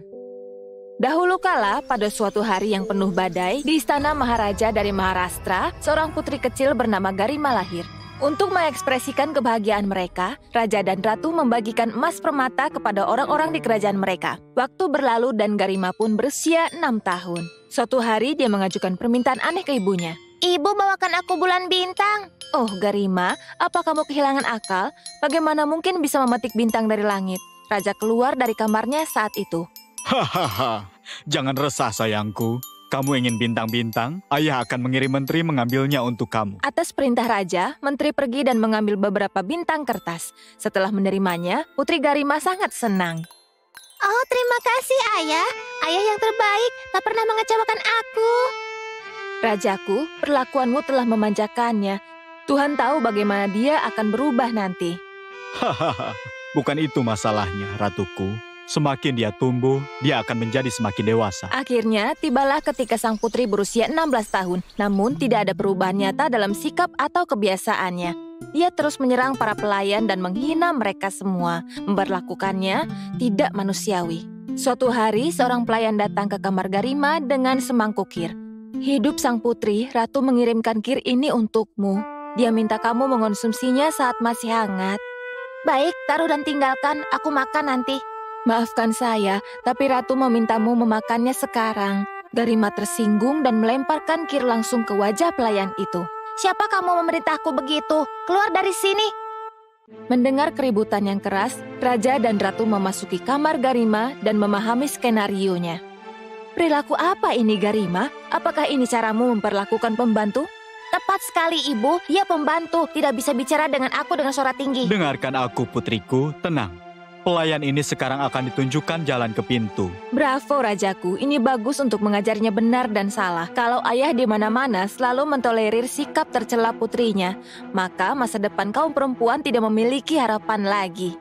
Dahulu kala, pada suatu hari yang penuh badai, di istana Maharaja dari Maharashtra, seorang putri kecil bernama Garima lahir. Untuk mengekspresikan kebahagiaan mereka, Raja dan Ratu membagikan emas permata kepada orang-orang di kerajaan mereka. Waktu berlalu dan Garima pun berusia 6 tahun. Suatu hari dia mengajukan permintaan aneh ke ibunya. Ibu, bawakan aku bulan bintang. Oh Garima, apa kamu kehilangan akal? Bagaimana mungkin bisa memetik bintang dari langit? Raja keluar dari kamarnya saat itu. Hahaha, jangan resah sayangku. Kamu ingin bintang-bintang? Ayah akan mengirim menteri mengambilnya untuk kamu. Atas perintah raja, menteri pergi dan mengambil beberapa bintang kertas. Setelah menerimanya, Putri Garima sangat senang. Oh, terima kasih ayah. Ayah yang terbaik, tak pernah mengecewakan aku. Rajaku, perlakuanmu telah memanjakannya. Tuhan tahu bagaimana dia akan berubah nanti. Hahaha, bukan itu masalahnya, ratuku. Semakin dia tumbuh, dia akan menjadi semakin dewasa. Akhirnya, tibalah ketika sang putri berusia 16 tahun. Namun, tidak ada perubahan nyata dalam sikap atau kebiasaannya. Dia terus menyerang para pelayan dan menghina mereka semua. Memperlakukannya tidak manusiawi. Suatu hari, seorang pelayan datang ke kamar Garima dengan semangkuk kir. Hidup sang putri, Ratu mengirimkan kir ini untukmu. Dia minta kamu mengonsumsinya saat masih hangat. Baik, taruh dan tinggalkan, aku makan nanti. Maafkan saya, tapi Ratu memintamu memakannya sekarang. Garima tersinggung dan melemparkan kir langsung ke wajah pelayan itu. Siapa kamu memerintahku begitu? Keluar dari sini! Mendengar keributan yang keras, Raja dan Ratu memasuki kamar Garima dan memahami skenarionya. Perilaku apa ini Garima? Apakah ini caramu memperlakukan pembantu? Tepat sekali ibu, dia pembantu, tidak bisa bicara dengan aku dengan suara tinggi. Dengarkan aku putriku, tenang. Pelayan ini sekarang akan ditunjukkan jalan ke pintu. Bravo Rajaku, ini bagus untuk mengajarnya benar dan salah. Kalau ayah di mana-mana selalu mentolerir sikap tercela putrinya, maka masa depan kaum perempuan tidak memiliki harapan lagi.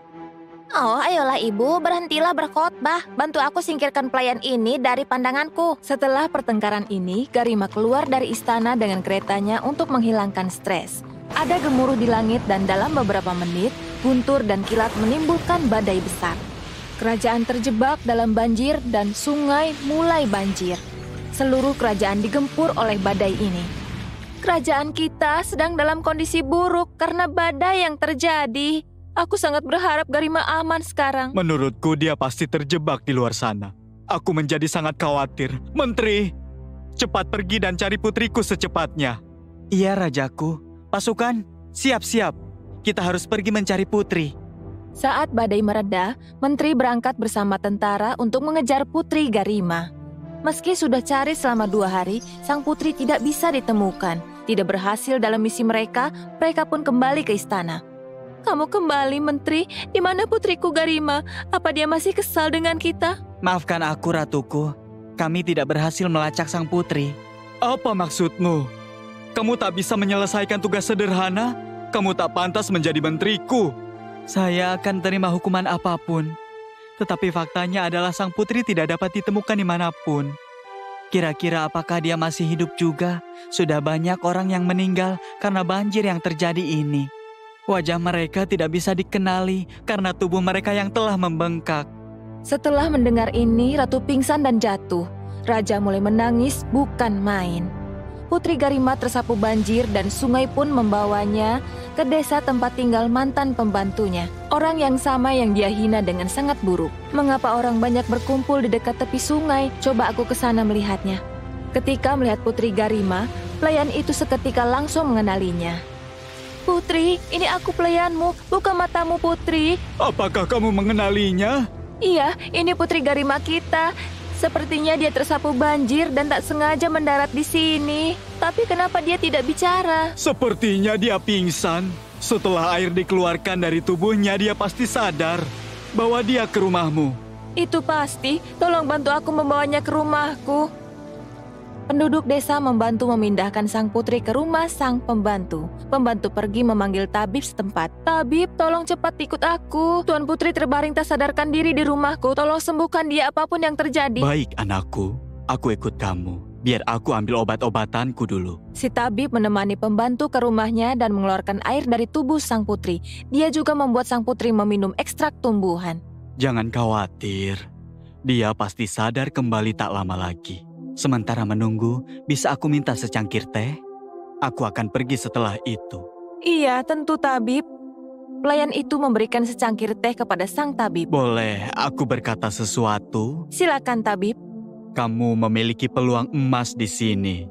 Oh, ayolah ibu, berhentilah berkhotbah. Bantu aku singkirkan pelayan ini dari pandanganku. Setelah pertengkaran ini, Garima keluar dari istana dengan keretanya untuk menghilangkan stres. Ada gemuruh di langit dan dalam beberapa menit, guntur dan kilat menimbulkan badai besar. Kerajaan terjebak dalam banjir dan sungai mulai banjir. Seluruh kerajaan digempur oleh badai ini. Kerajaan kita sedang dalam kondisi buruk karena badai yang terjadi. Aku sangat berharap Garima aman sekarang. Menurutku dia pasti terjebak di luar sana. Aku menjadi sangat khawatir. Menteri, cepat pergi dan cari putriku secepatnya. Iya, Rajaku. Pasukan, siap-siap. Kita harus pergi mencari putri. Saat badai mereda, Menteri berangkat bersama tentara untuk mengejar putri Garima. Meski sudah cari selama 2 hari, sang putri tidak bisa ditemukan. Tidak berhasil dalam misi mereka pun kembali ke istana. Kamu kembali, Menteri. Di mana putriku Garima? Apa dia masih kesal dengan kita? Maafkan aku, Ratuku. Kami tidak berhasil melacak sang putri. Apa maksudmu? Kamu tak bisa menyelesaikan tugas sederhana? Kamu tak pantas menjadi menteriku. Saya akan terima hukuman apapun. Tetapi faktanya adalah sang putri tidak dapat ditemukan dimanapun. Kira-kira apakah dia masih hidup juga? Sudah banyak orang yang meninggal karena banjir yang terjadi ini. Wajah mereka tidak bisa dikenali karena tubuh mereka yang telah membengkak. Setelah mendengar ini, Ratu pingsan dan jatuh. Raja mulai menangis bukan main. Putri Garima tersapu banjir dan sungai pun membawanya ke desa tempat tinggal mantan pembantunya. Orang yang sama yang dia hina dengan sangat buruk. Mengapa orang banyak berkumpul di dekat tepi sungai? Coba aku ke sana melihatnya. Ketika melihat Putri Garima, pelayan itu seketika langsung mengenalinya. Putri, ini aku pelayanmu, buka matamu Putri. Apakah kamu mengenalinya? Iya, ini Putri Garima kita. Sepertinya dia tersapu banjir dan tak sengaja mendarat di sini. Tapi kenapa dia tidak bicara? Sepertinya dia pingsan. Setelah air dikeluarkan dari tubuhnya, dia pasti sadar. Bawa dia ke rumahmu. Itu pasti. Tolong bantu aku membawanya ke rumahku. Penduduk desa membantu memindahkan sang putri ke rumah sang pembantu. Pembantu pergi memanggil tabib setempat. Tabib, tolong cepat ikut aku. Tuan Putri terbaring tak sadarkan diri di rumahku. Tolong sembuhkan dia apapun yang terjadi. Baik, anakku. Aku ikut kamu. Biar aku ambil obat-obatanku dulu. Si tabib menemani pembantu ke rumahnya dan mengeluarkan air dari tubuh sang putri. Dia juga membuat sang putri meminum ekstrak tumbuhan. Jangan khawatir. Dia pasti sadar kembali tak lama lagi. Sementara menunggu, bisa aku minta secangkir teh? Aku akan pergi setelah itu. Iya, tentu tabib. Pelayan itu memberikan secangkir teh kepada sang tabib. Boleh aku berkata sesuatu? Silakan tabib. Kamu memiliki peluang emas di sini.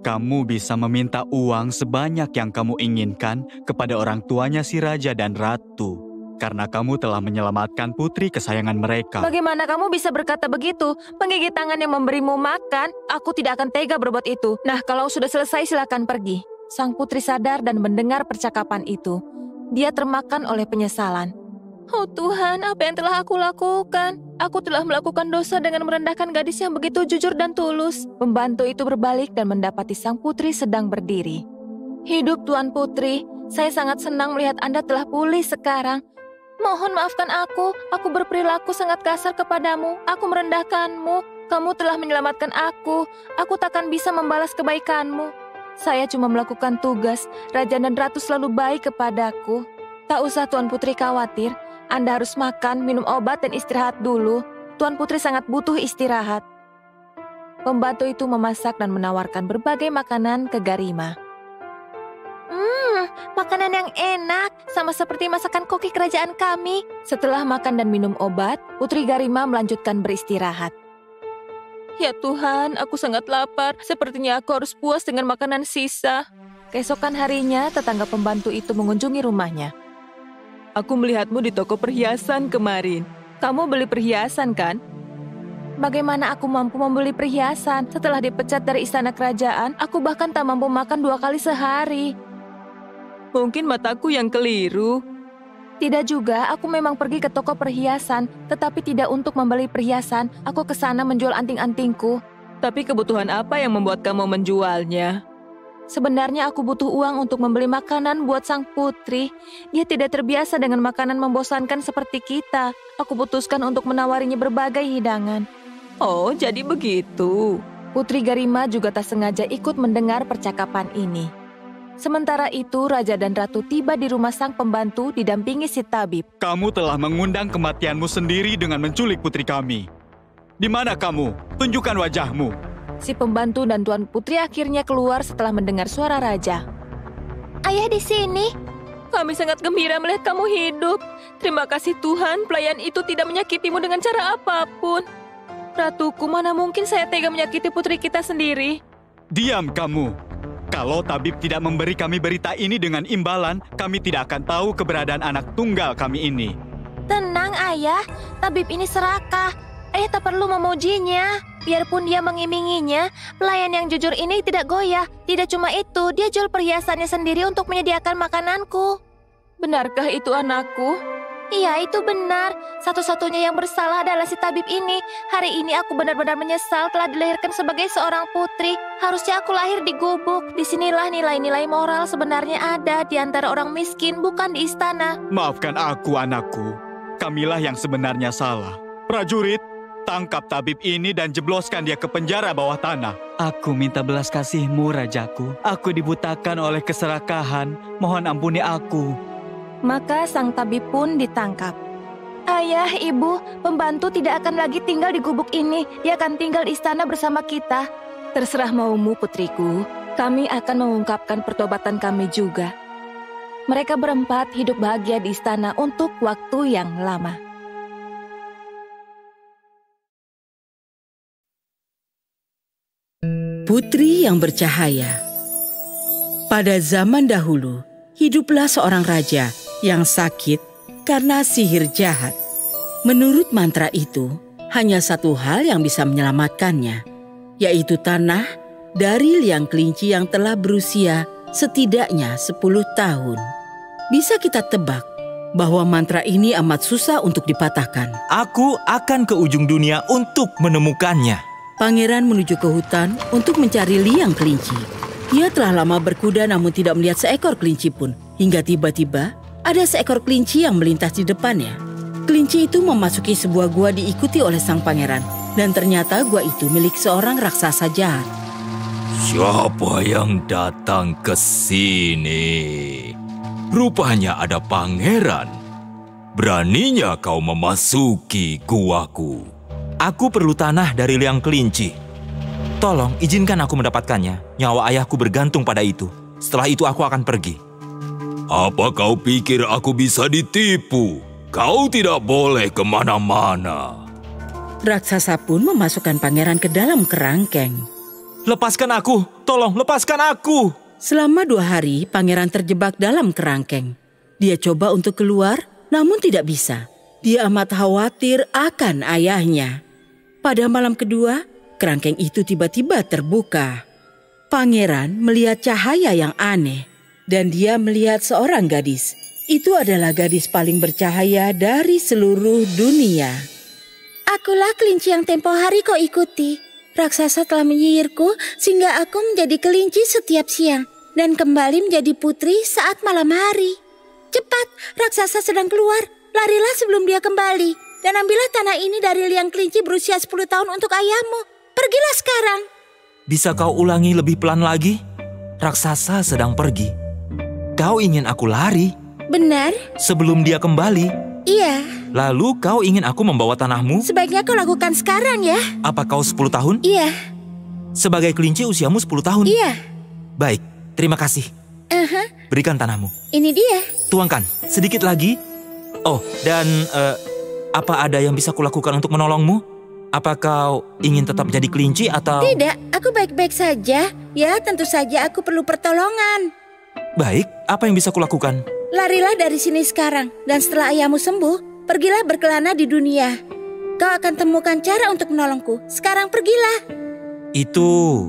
Kamu bisa meminta uang sebanyak yang kamu inginkan kepada orang tuanya si raja dan ratu. Karena kamu telah menyelamatkan putri kesayangan mereka. Bagaimana kamu bisa berkata begitu? Penggigit tangan yang memberimu makan, aku tidak akan tega berbuat itu. Nah, kalau sudah selesai silakan pergi. Sang putri sadar dan mendengar percakapan itu. Dia termakan oleh penyesalan. Oh Tuhan, apa yang telah aku lakukan? Aku telah melakukan dosa dengan merendahkan gadis yang begitu jujur dan tulus. Pembantu itu berbalik dan mendapati sang putri sedang berdiri. Hidup Tuan Putri, saya sangat senang melihat Anda telah pulih sekarang. Mohon maafkan aku berperilaku sangat kasar kepadamu, aku merendahkanmu, kamu telah menyelamatkan aku takkan bisa membalas kebaikanmu. Saya cuma melakukan tugas, Raja dan Ratu selalu baik kepadaku. Tak usah Tuan Putri khawatir, Anda harus makan, minum obat dan istirahat dulu. Tuan Putri sangat butuh istirahat. Pembantu itu memasak dan menawarkan berbagai makanan ke Garima. Makanan yang enak, sama seperti masakan koki kerajaan kami. Setelah makan dan minum obat, Putri Garima melanjutkan beristirahat. Ya Tuhan, aku sangat lapar. Sepertinya aku harus puas dengan makanan sisa. Keesokan harinya, tetangga pembantu itu mengunjungi rumahnya. Aku melihatmu di toko perhiasan kemarin. Kamu beli perhiasan kan? Bagaimana aku mampu membeli perhiasan? Setelah dipecat dari istana kerajaan, aku bahkan tak mampu makan 2 kali sehari. Mungkin mataku yang keliru. Tidak juga, aku memang pergi ke toko perhiasan, tetapi tidak untuk membeli perhiasan. Aku ke sana menjual anting-antingku. Tapi kebutuhan apa yang membuat kamu menjualnya? Sebenarnya aku butuh uang untuk membeli makanan buat sang putri. Dia tidak terbiasa dengan makanan membosankan seperti kita. Aku putuskan untuk menawarinya berbagai hidangan. Oh, jadi begitu. Putri Garima juga tak sengaja ikut mendengar percakapan ini. Sementara itu, Raja dan Ratu tiba di rumah sang pembantu didampingi si tabib. Kamu telah mengundang kematianmu sendiri dengan menculik putri kami. Di mana kamu? Tunjukkan wajahmu. Si pembantu dan Tuan Putri akhirnya keluar setelah mendengar suara raja. Ayah di sini. Kami sangat gembira melihat kamu hidup. Terima kasih Tuhan, pelayan itu tidak menyakitimu dengan cara apapun. Ratuku, mana mungkin saya tega menyakiti putri kita sendiri. Diam kamu. Kalau tabib tidak memberi kami berita ini dengan imbalan, kami tidak akan tahu keberadaan anak tunggal kami ini. Tenang ayah, tabib ini serakah. Ayah tak perlu memujinya. Biarpun dia mengiminginya, pelayan yang jujur ini tidak goyah. Tidak cuma itu, dia jual perhiasannya sendiri untuk menyediakan makananku. Benarkah itu anakku? Iya, itu benar. Satu-satunya yang bersalah adalah si tabib ini. Hari ini aku benar-benar menyesal telah dilahirkan sebagai seorang putri. Harusnya aku lahir di gubuk. Disinilah nilai-nilai moral sebenarnya ada di antara orang miskin, bukan di istana. Maafkan aku, anakku. Kamilah yang sebenarnya salah. Prajurit, tangkap tabib ini dan jebloskan dia ke penjara bawah tanah. Aku minta belas kasihmu, Rajaku. Aku dibutakan oleh keserakahan. Mohon ampuni aku. Maka sang tabib pun ditangkap. Ayah, ibu, pembantu tidak akan lagi tinggal di gubuk ini. Dia akan tinggal di istana bersama kita. Terserah maumu, putriku. Kami akan mengungkapkan pertobatan kami juga. Mereka berempat hidup bahagia di istana untuk waktu yang lama. Putri yang bercahaya. Pada zaman dahulu, hiduplah seorang raja yang sakit karena sihir jahat. Menurut mantra itu, hanya satu hal yang bisa menyelamatkannya, yaitu tanah dari liang kelinci yang telah berusia setidaknya 10 tahun. Bisa kita tebak bahwa mantra ini amat susah untuk dipatahkan. Aku akan ke ujung dunia untuk menemukannya. Pangeran menuju ke hutan untuk mencari liang kelinci. Dia telah lama berkuda namun tidak melihat seekor kelinci pun. Hingga tiba-tiba ada seekor kelinci yang melintas di depannya. Kelinci itu memasuki sebuah gua diikuti oleh sang pangeran. Dan ternyata gua itu milik seorang raksasa jahat. Siapa yang datang ke sini? Rupanya ada pangeran. Beraninya kau memasuki guaku. Aku perlu tanah dari liang kelinci. Tolong izinkan aku mendapatkannya. Nyawa ayahku bergantung pada itu. Setelah itu aku akan pergi. Apa kau pikir aku bisa ditipu? Kau tidak boleh kemana-mana. Raksasa pun memasukkan pangeran ke dalam kerangkeng. Lepaskan aku! Tolong lepaskan aku! Selama 2 hari, pangeran terjebak dalam kerangkeng. Dia coba untuk keluar, namun tidak bisa. Dia amat khawatir akan ayahnya. Pada malam kedua, kerangkeng itu tiba-tiba terbuka. Pangeran melihat cahaya yang aneh. Dan dia melihat seorang gadis. Itu adalah gadis paling bercahaya dari seluruh dunia. Akulah kelinci yang tempo hari kau ikuti. Raksasa telah menyihirku sehingga aku menjadi kelinci setiap siang. Dan kembali menjadi putri saat malam hari. Cepat, raksasa sedang keluar. Larilah sebelum dia kembali. Dan ambillah tanah ini dari liang kelinci berusia 10 tahun untuk ayahmu. Pergilah sekarang. Bisa kau ulangi lebih pelan lagi? Raksasa sedang pergi. Kau ingin aku lari? Benar. Sebelum dia kembali? Iya. Lalu kau ingin aku membawa tanahmu? Sebaiknya kau lakukan sekarang ya. Apa kau 10 tahun? Iya. Sebagai kelinci usiamu 10 tahun? Iya. Baik, terima kasih. Berikan tanahmu. Ini dia. Tuangkan, sedikit lagi. Oh, dan apa ada yang bisa kulakukan untuk menolongmu? Apa kau ingin tetap jadi kelinci atau... Tidak, aku baik-baik saja. Ya, tentu saja aku perlu pertolongan. Baik, apa yang bisa kulakukan? Larilah dari sini sekarang. Dan setelah ayahmu sembuh, pergilah berkelana di dunia. Kau akan temukan cara untuk menolongku. Sekarang pergilah. Itu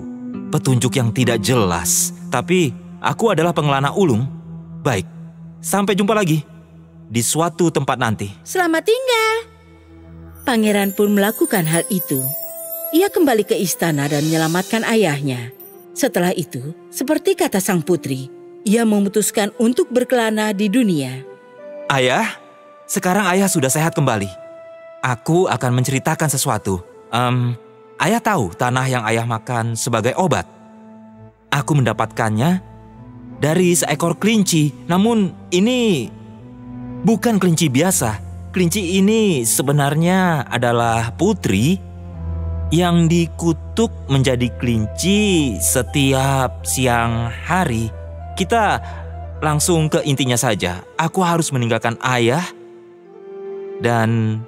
petunjuk yang tidak jelas. Tapi aku adalah pengelana ulung. Baik, sampai jumpa lagi. di suatu tempat nanti. Selamat tinggal. Pangeran pun melakukan hal itu. Ia kembali ke istana dan menyelamatkan ayahnya. Setelah itu, seperti kata sang putri, ia memutuskan untuk berkelana di dunia. Ayah, sekarang ayah sudah sehat kembali. Aku akan menceritakan sesuatu. Ayah tahu tanah yang ayah makan sebagai obat. Aku mendapatkannya dari seekor kelinci. Namun ini bukan kelinci biasa. Kelinci ini sebenarnya adalah putri yang dikutuk menjadi kelinci setiap siang hari. Kita langsung ke intinya saja. Aku harus meninggalkan ayah dan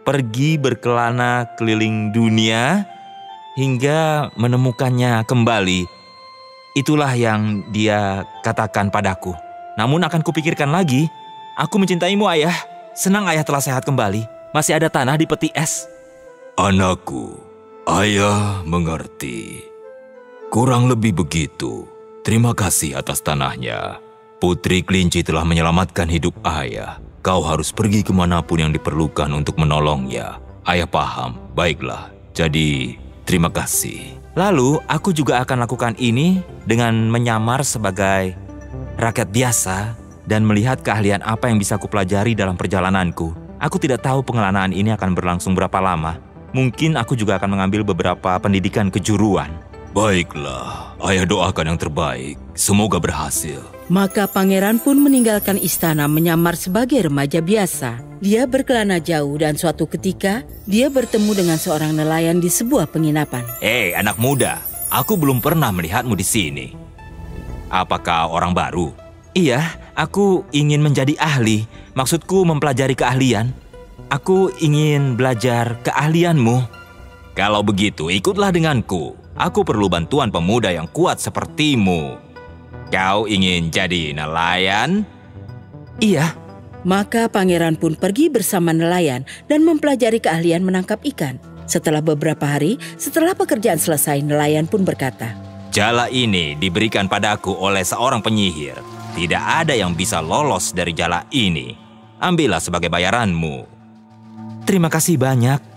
pergi berkelana keliling dunia hingga menemukannya kembali. Itulah yang dia katakan padaku. Namun akan kupikirkan lagi. Aku mencintaimu, ayah. Senang ayah telah sehat kembali. Masih ada tanah di peti es. Anakku, ayah mengerti. Kurang lebih begitu. Terima kasih atas tanahnya. Putri kelinci telah menyelamatkan hidup ayah. Kau harus pergi kemanapun yang diperlukan untuk menolongnya. Ayah paham. Baiklah. Jadi, terima kasih. Lalu, aku juga akan lakukan ini dengan menyamar sebagai rakyat biasa dan melihat keahlian apa yang bisa kupelajari dalam perjalananku. Aku tidak tahu pengelanaan ini akan berlangsung berapa lama. Mungkin aku juga akan mengambil beberapa pendidikan kejuruan. Baiklah, ayah doakan yang terbaik. Semoga berhasil. Maka pangeran pun meninggalkan istana menyamar sebagai remaja biasa. Dia berkelana jauh dan suatu ketika dia bertemu dengan seorang nelayan di sebuah penginapan. Hei anak muda, aku belum pernah melihatmu di sini. Apakah orang baru? Iya, aku ingin menjadi ahli. Maksudku mempelajari keahlian. Aku ingin belajar keahlianmu. Kalau begitu, ikutlah denganku. Aku perlu bantuan pemuda yang kuat sepertimu. Kau ingin jadi nelayan? Iya. Maka pangeran pun pergi bersama nelayan dan mempelajari keahlian menangkap ikan. Setelah beberapa hari, setelah pekerjaan selesai, nelayan pun berkata, "Jala ini diberikan padaku oleh seorang penyihir. Tidak ada yang bisa lolos dari jala ini. Ambillah sebagai bayaranmu." Terima kasih banyak.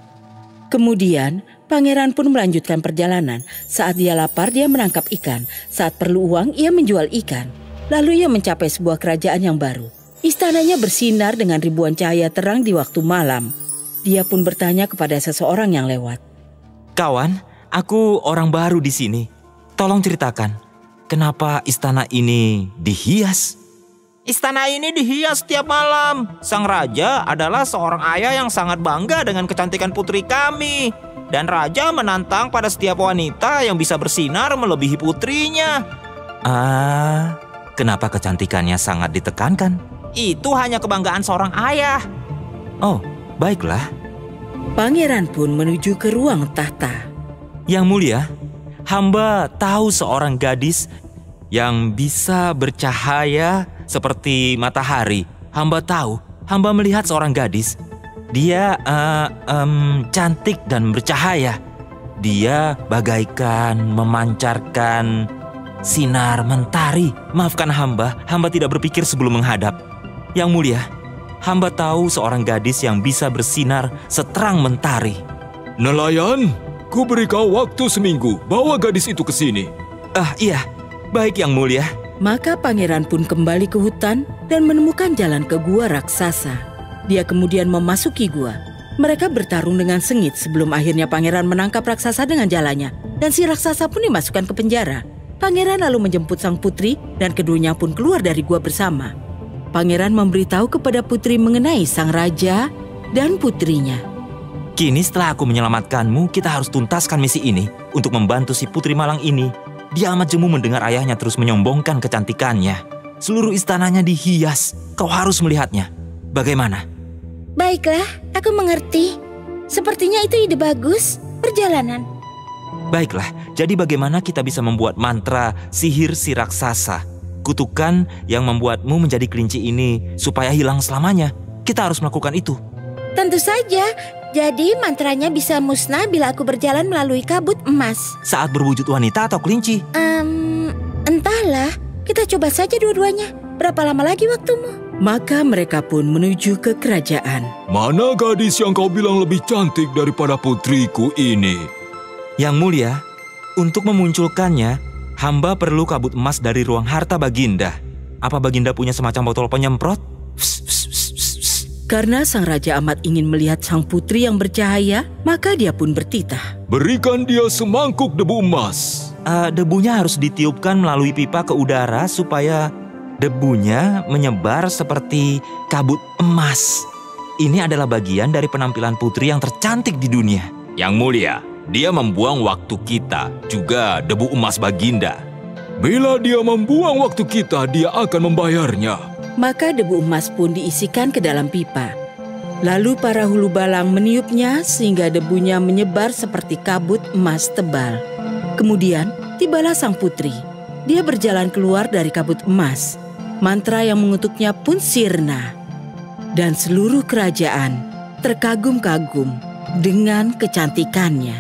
Kemudian, pangeran pun melanjutkan perjalanan. Saat dia lapar, dia menangkap ikan. Saat perlu uang, ia menjual ikan. Lalu ia mencapai sebuah kerajaan yang baru. Istananya bersinar dengan ribuan cahaya terang di waktu malam. Dia pun bertanya kepada seseorang yang lewat. "Kawan, aku orang baru di sini. Tolong ceritakan, kenapa istana ini dihias?" "Istana ini dihias setiap malam. Sang raja adalah seorang ayah yang sangat bangga dengan kecantikan putri kami. Dan raja menantang pada setiap wanita yang bisa bersinar melebihi putrinya." Kenapa kecantikannya sangat ditekankan? Itu hanya kebanggaan seorang ayah. Oh, baiklah. Pangeran pun menuju ke ruang tahta. Yang mulia, hamba tahu seorang gadis yang bisa bercahaya seperti matahari. Hamba tahu, hamba melihat seorang gadis. Dia cantik dan bercahaya. Dia bagaikan memancarkan sinar mentari. Maafkan hamba tidak berpikir sebelum menghadap. Yang mulia, hamba tahu seorang gadis yang bisa bersinar seterang mentari. "Nelayan, ku beri kau waktu seminggu. Bawa gadis itu ke sini." Iya, baik yang mulia. Maka pangeran pun kembali ke hutan dan menemukan jalan ke gua raksasa. Dia kemudian memasuki gua. Mereka bertarung dengan sengit sebelum akhirnya pangeran menangkap raksasa dengan jalannya. Dan si raksasa pun dimasukkan ke penjara. Pangeran lalu menjemput sang putri dan keduanya pun keluar dari gua bersama. Pangeran memberitahu kepada putri mengenai sang raja dan putrinya. "Kini setelah aku menyelamatkanmu, kita harus tuntaskan misi ini untuk membantu si putri malang ini. Dia amat jemu mendengar ayahnya terus menyombongkan kecantikannya. Seluruh istananya dihias. Kau harus melihatnya. Bagaimana?" Baiklah, aku mengerti. Sepertinya itu ide bagus. Perjalanan. Baiklah, jadi bagaimana kita bisa membuat mantra sihir si raksasa? Kutukan yang membuatmu menjadi kelinci ini supaya hilang selamanya. Kita harus melakukan itu. Tentu saja. Jadi mantranya bisa musnah bila aku berjalan melalui kabut emas. Saat berwujud wanita atau kelinci? Entahlah. Kita coba saja dua-duanya. Berapa lama lagi waktumu? Maka mereka pun menuju ke kerajaan. Mana gadis yang kau bilang lebih cantik daripada putriku ini? Yang mulia, untuk memunculkannya, hamba perlu kabut emas dari ruang harta Baginda. Apa Baginda punya semacam botol penyemprot? Karena sang raja amat ingin melihat sang putri yang bercahaya, maka dia pun bertitah. Berikan dia semangkuk debu emas. Debunya harus ditiupkan melalui pipa ke udara supaya debunya menyebar seperti kabut emas. Ini adalah bagian dari penampilan putri yang tercantik di dunia. Yang mulia, dia membuang waktu kita, juga debu emas Baginda. Bila dia membuang waktu kita, dia akan membayarnya. Maka debu emas pun diisikan ke dalam pipa. Lalu para hulu balang meniupnya sehingga debunya menyebar seperti kabut emas tebal. Kemudian tibalah sang putri. Dia berjalan keluar dari kabut emas. Mantra yang mengutuknya pun sirna. Dan seluruh kerajaan terkagum-kagum dengan kecantikannya.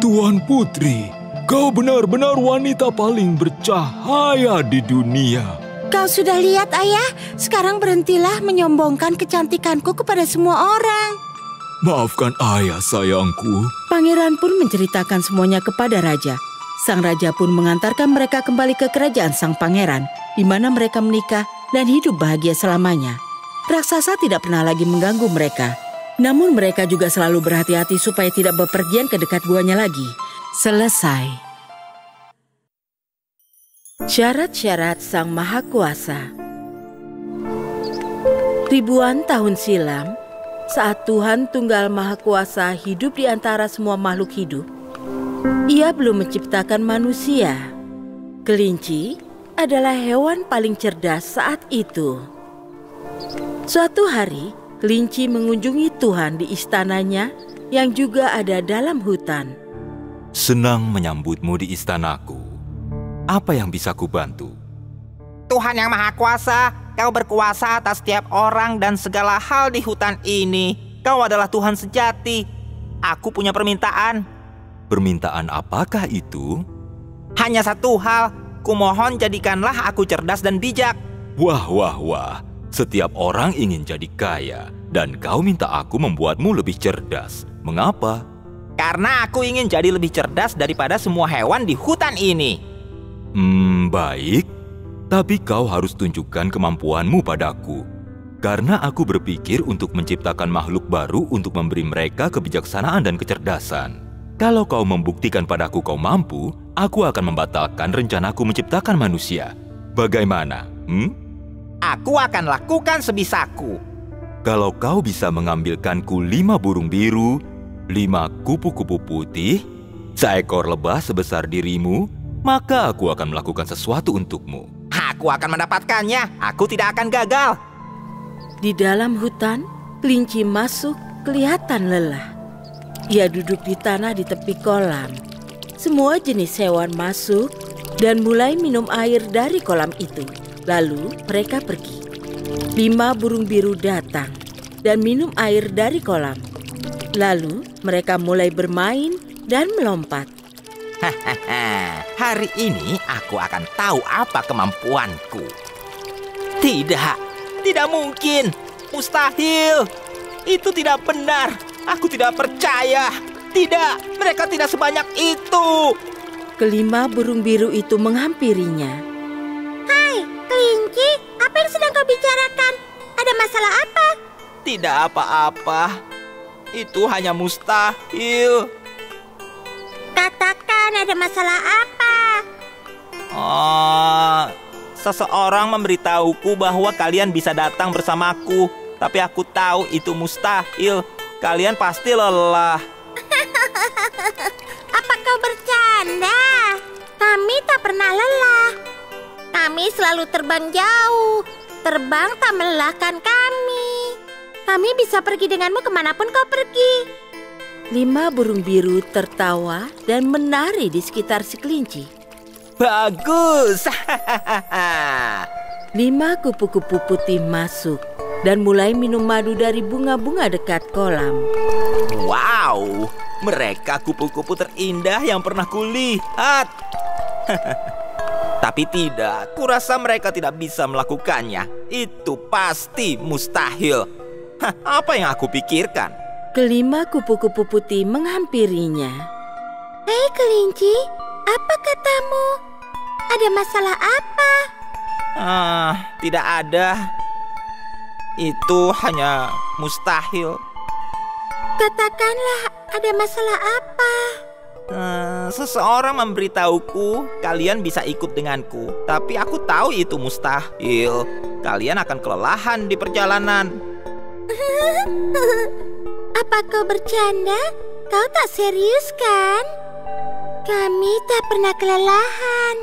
Tuan Putri, kau benar-benar wanita paling bercahaya di dunia. Kau sudah lihat, Ayah? Sekarang berhentilah menyombongkan kecantikanku kepada semua orang. Maafkan ayah, sayangku. Pangeran pun menceritakan semuanya kepada raja. Sang raja pun mengantarkan mereka kembali ke kerajaan sang pangeran, di mana mereka menikah dan hidup bahagia selamanya. Raksasa tidak pernah lagi mengganggu mereka. Namun mereka juga selalu berhati-hati supaya tidak bepergian ke dekat guanya lagi. Selesai. Syarat-syarat Sang Maha Kuasa. Ribuan tahun silam, saat Tuhan Tunggal Maha Kuasa hidup di antara semua makhluk hidup, Ia belum menciptakan manusia. Kelinci adalah hewan paling cerdas saat itu. Suatu hari, kelinci mengunjungi Tuhan di istananya yang juga ada dalam hutan. Senang menyambutmu di istanaku. Apa yang bisa kubantu? Tuhan yang Maha Kuasa, Kau berkuasa atas setiap orang dan segala hal di hutan ini. Kau adalah Tuhan sejati. Aku punya permintaan. Permintaan apakah itu? Hanya satu hal, kumohon jadikanlah aku cerdas dan bijak. Wah, wah, wah. Setiap orang ingin jadi kaya, dan kau minta aku membuatmu lebih cerdas. Mengapa? Karena aku ingin jadi lebih cerdas daripada semua hewan di hutan ini. Baik. Tapi kau harus tunjukkan kemampuanmu padaku. Karena aku berpikir untuk menciptakan makhluk baru untuk memberi mereka kebijaksanaan dan kecerdasan. Kalau kau membuktikan padaku kau mampu, aku akan membatalkan rencanaku menciptakan manusia. Bagaimana? Aku akan lakukan sebisaku. Kalau kau bisa mengambilkanku 5 burung biru, 5 kupu-kupu putih, seekor lebah sebesar dirimu, maka aku akan melakukan sesuatu untukmu. Aku akan mendapatkannya. Aku tidak akan gagal. Di dalam hutan, kelinci masuk kelihatan lelah. Ia duduk di tanah di tepi kolam. Semua jenis hewan masuk dan mulai minum air dari kolam itu. Lalu mereka pergi. 5 burung biru datang dan minum air dari kolam. Lalu mereka mulai bermain dan melompat. Hari ini aku akan tahu apa kemampuanku. Tidak mungkin. Mustahil. Itu tidak benar. Aku tidak percaya. Tidak, mereka tidak sebanyak itu. Kelima burung biru itu menghampirinya. Hai, kelinci, apa yang sedang kau bicarakan? Ada masalah apa? Tidak apa-apa. Itu hanya mustahil. Katakan, ada masalah apa? Seseorang memberitahuku bahwa kalian bisa datang bersamaku. Tapi aku tahu itu mustahil. Kalian pasti lelah. Apa kau bercanda? Kami tak pernah lelah. Kami selalu terbang jauh. Terbang tak melelahkan kami. Kami bisa pergi denganmu kemanapun kau pergi. 5 burung biru tertawa dan menari di sekitar si kelinci. Bagus. 5 kupu-kupu putih masuk dan mulai minum madu dari bunga-bunga dekat kolam. Wow, mereka kupu-kupu terindah yang pernah kulihat. Tapi tidak, kurasa mereka tidak bisa melakukannya. Itu pasti mustahil. Hah, apa yang aku pikirkan? Kelima kupu-kupu putih menghampirinya. Hei kelinci, apa katamu? Ada masalah apa? Tidak ada. Itu hanya mustahil. Katakanlah, ada masalah apa? Seseorang memberitahuku kalian bisa ikut denganku. Tapi aku tahu itu mustahil. Kalian akan kelelahan di perjalanan. Apa kau bercanda? Kau tak serius kan? Kami tak pernah kelelahan.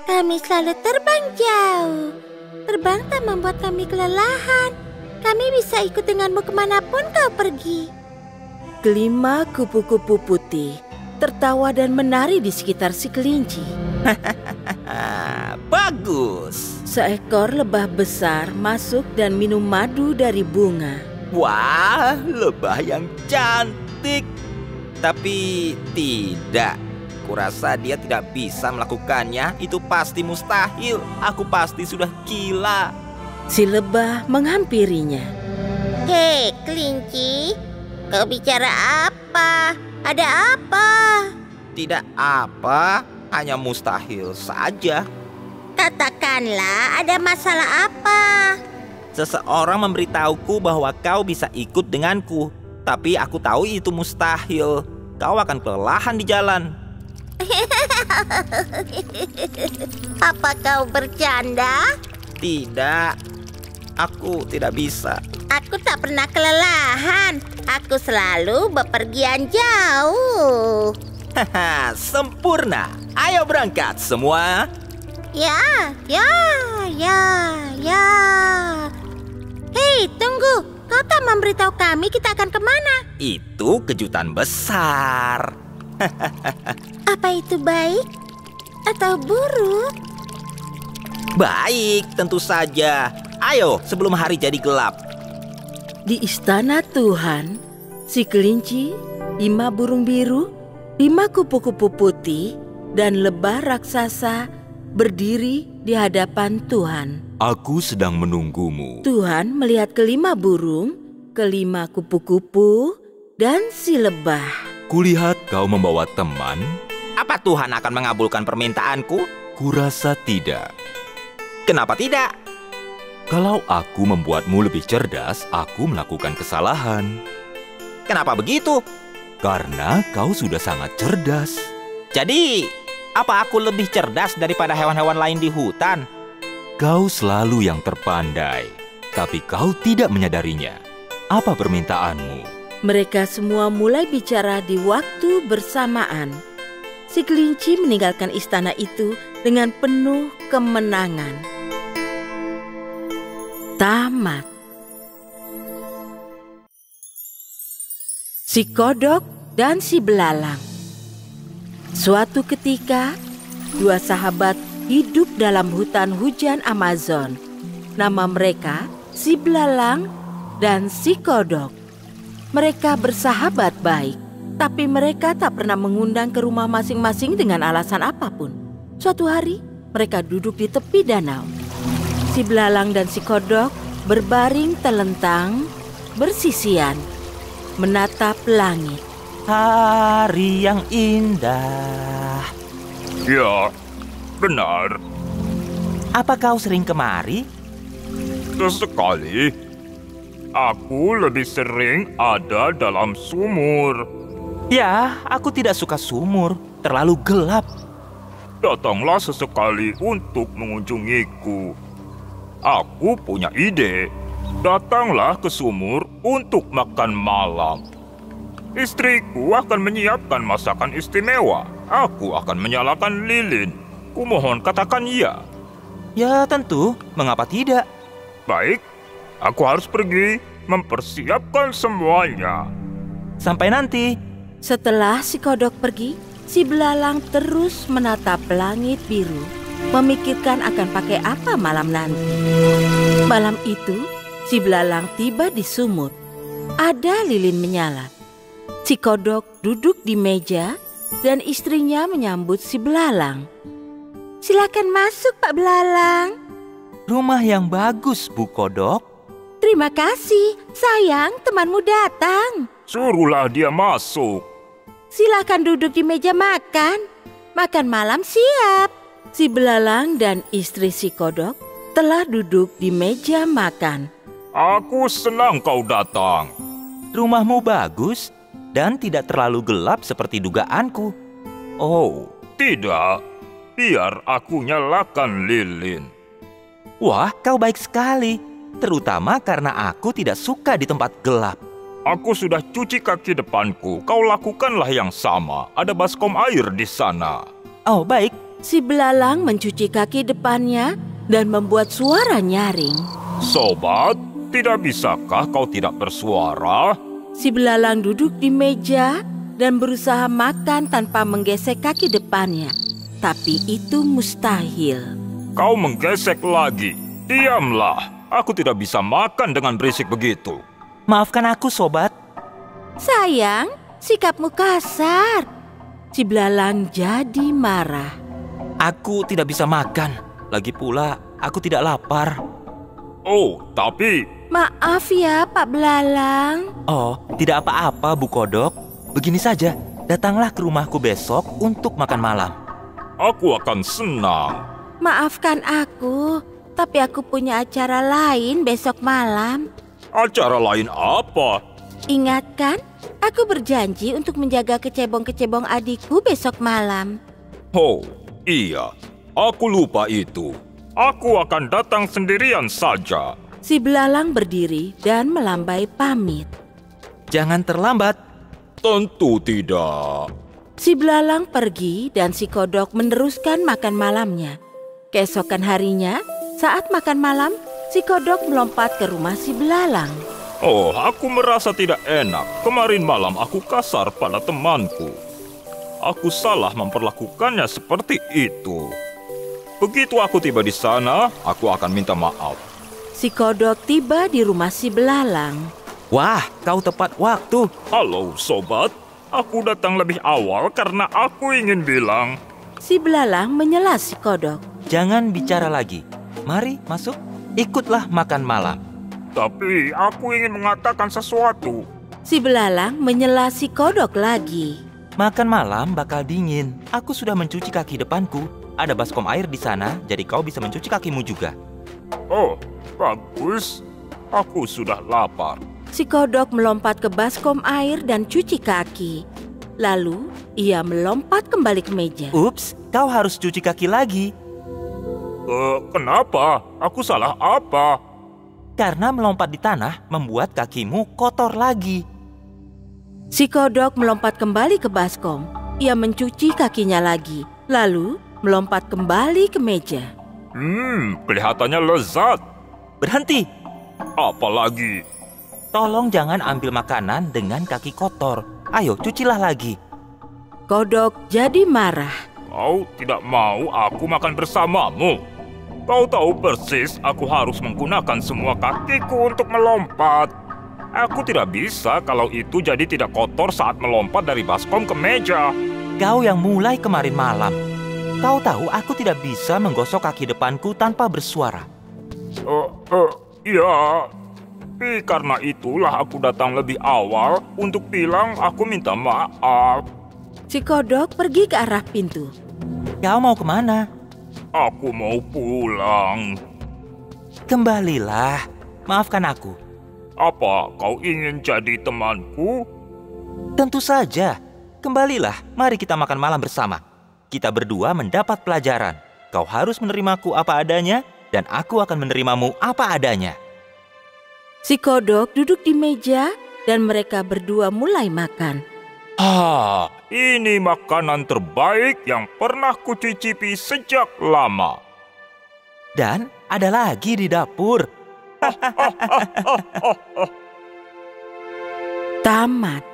Kami selalu terbang jauh. Terbang tak membuat kami kelelahan. Kami bisa ikut denganmu kemanapun kau pergi. Kelima kupu-kupu putih tertawa dan menari di sekitar si kelinci. Bagus. Seekor lebah besar masuk dan minum madu dari bunga. Wah, lebah yang cantik. Tapi tidak. Kurasa dia tidak bisa melakukannya. Itu pasti mustahil. Aku pasti sudah gila. Si lebah menghampirinya. Hei kelinci, kau bicara apa? Ada apa? Tidak apa, hanya mustahil saja. Katakanlah, ada masalah apa? Seseorang memberitahuku bahwa kau bisa ikut denganku. Tapi aku tahu itu mustahil. Kau akan kelelahan di jalan. Apa kau bercanda? Tidak, aku tidak bisa. Aku tak pernah kelelahan. Aku selalu bepergian jauh. Haha, sempurna. Ayo berangkat semua. Ya. Hei, tunggu. Kau tak memberitahu kami kita akan kemana? Itu kejutan besar. Apa itu baik atau buruk? Baik, tentu saja. Ayo, sebelum hari jadi gelap. Di istana Tuhan, si kelinci, 5 burung biru, 5 kupu-kupu putih, dan lebah raksasa berdiri di hadapan Tuhan. Aku sedang menunggumu. Tuhan melihat kelima burung, kelima kupu-kupu, dan si lebah. Kulihat kau membawa teman. Apa Tuhan akan mengabulkan permintaanku? Kurasa tidak. Kenapa tidak? Kalau aku membuatmu lebih cerdas, aku melakukan kesalahan. Kenapa begitu? Karena kau sudah sangat cerdas. Jadi, apa aku lebih cerdas daripada hewan-hewan lain di hutan? Kau selalu yang terpandai, tapi kau tidak menyadarinya. Apa permintaanmu? Mereka semua mulai bicara di waktu bersamaan. Si kelinci meninggalkan istana itu dengan penuh kemenangan. Tamat. Si kodok dan si belalang. Suatu ketika, 2 sahabat hidup dalam hutan hujan Amazon. Nama mereka si belalang dan si kodok. Mereka bersahabat baik, tapi mereka tak pernah mengundang ke rumah masing-masing dengan alasan apapun. Suatu hari, mereka duduk di tepi danau. Si belalang dan si kodok berbaring telentang, bersisian, menatap langit. Hari yang indah. Ya, benar. Apa kau sering kemari? Sesekali. Aku lebih sering ada dalam sumur. Ya, aku tidak suka sumur. Terlalu gelap. Datanglah sesekali untuk mengunjungiku. Aku punya ide. Datanglah ke sumur untuk makan malam. Istriku akan menyiapkan masakan istimewa. Aku akan menyalakan lilin. Kumohon katakan ya. Ya tentu, mengapa tidak? Baik, aku harus pergi mempersiapkan semuanya. Sampai nanti. Setelah si kodok pergi, si belalang terus menatap langit biru, memikirkan akan pakai apa malam nanti. Malam itu, si belalang tiba di sumur. Ada lilin menyala. Si kodok duduk di meja dan istrinya menyambut si belalang. Silakan masuk, Pak Belalang. Rumah yang bagus, Bu Kodok. Terima kasih. Sayang, temanmu datang. Suruhlah dia masuk. Silakan duduk di meja makan. Makan malam siap. Si Belalang dan istri si Kodok telah duduk di meja makan. Aku senang kau datang. Rumahmu bagus dan tidak terlalu gelap seperti dugaanku. Oh, tidak. Biar aku nyalakan lilin. Wah, kau baik sekali. Terutama karena aku tidak suka di tempat gelap. Aku sudah cuci kaki depanku. Kau lakukanlah yang sama. Ada baskom air di sana. Oh, baik. Si Belalang mencuci kaki depannya dan membuat suara nyaring. Sobat, tidak bisakah kau tidak bersuara? Si Belalang duduk di meja dan berusaha makan tanpa menggesek kaki depannya. Tapi itu mustahil. Kau menggesek lagi. Diamlah. Aku tidak bisa makan dengan berisik begitu. Maafkan aku, sobat. Sayang, sikapmu kasar. Si Belalang jadi marah. Aku tidak bisa makan. Lagi pula, aku tidak lapar. Oh, tapi... Maaf ya, Pak Belalang. Oh, tidak apa-apa, Bu Kodok. Begini saja, datanglah ke rumahku besok untuk makan malam. Aku akan senang. Maafkan aku, tapi aku punya acara lain besok malam. Acara lain apa? Ingat kan, aku berjanji untuk menjaga kecebong-kecebong adikku besok malam. Oh, iya. Aku lupa itu. Aku akan datang sendirian saja. Si Belalang berdiri dan melambai pamit. Jangan terlambat. Tentu tidak. Si Belalang pergi dan si Kodok meneruskan makan malamnya. Keesokan harinya, saat makan malam, si Kodok melompat ke rumah si Belalang. Oh, aku merasa tidak enak. Kemarin malam aku kasar pada temanku. Aku salah memperlakukannya seperti itu. Begitu aku tiba di sana, aku akan minta maaf. Si Kodok tiba di rumah si Belalang. Wah, kau tepat waktu. Halo, sobat. Aku datang lebih awal karena aku ingin bilang. Si Belalang menyela si Kodok. Jangan bicara lagi. Mari masuk, ikutlah makan malam. Tapi aku ingin mengatakan sesuatu. Si Belalang menyela si Kodok lagi. Makan malam bakal dingin. Aku sudah mencuci kaki depanku. Ada baskom air di sana, jadi kau bisa mencuci kakimu juga. Oh, bagus. Aku sudah lapar. Si Kodok melompat ke baskom air dan cuci kaki. Lalu, ia melompat kembali ke meja. Ups, kau harus cuci kaki lagi. Kenapa? Aku salah apa? Karena melompat di tanah membuat kakimu kotor lagi. Si Kodok melompat kembali ke baskom. Ia mencuci kakinya lagi. Lalu, melompat kembali ke meja. Kelihatannya lezat. Berhenti. Apa lagi? Tolong jangan ambil makanan dengan kaki kotor. Ayo, cucilah lagi. Kodok jadi marah. Kau tidak mau aku makan bersamamu. Kau tahu persis aku harus menggunakan semua kakiku untuk melompat. Aku tidak bisa kalau itu jadi tidak kotor saat melompat dari baskom ke meja. Kau yang mulai kemarin malam. Kau tahu aku tidak bisa menggosok kaki depanku tanpa bersuara. Ya. Tapi karena itulah aku datang lebih awal untuk bilang aku minta maaf. Si Kodok pergi ke arah pintu. Kau mau kemana? Aku mau pulang. Kembalilah, maafkan aku. Apa kau ingin jadi temanku? Tentu saja. Kembalilah, mari kita makan malam bersama. Kita berdua mendapat pelajaran. Kau harus menerimaku apa adanya, dan aku akan menerimamu apa adanya. Si Kodok duduk di meja dan mereka berdua mulai makan. Ini makanan terbaik yang pernah kucicipi sejak lama. Dan ada lagi di dapur. Tamat.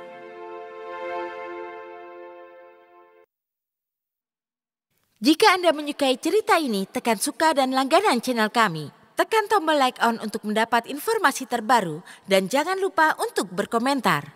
Jika Anda menyukai cerita ini, tekan suka dan langganan channel kami. Tekan tombol like on untuk mendapat informasi terbaru dan jangan lupa untuk berkomentar.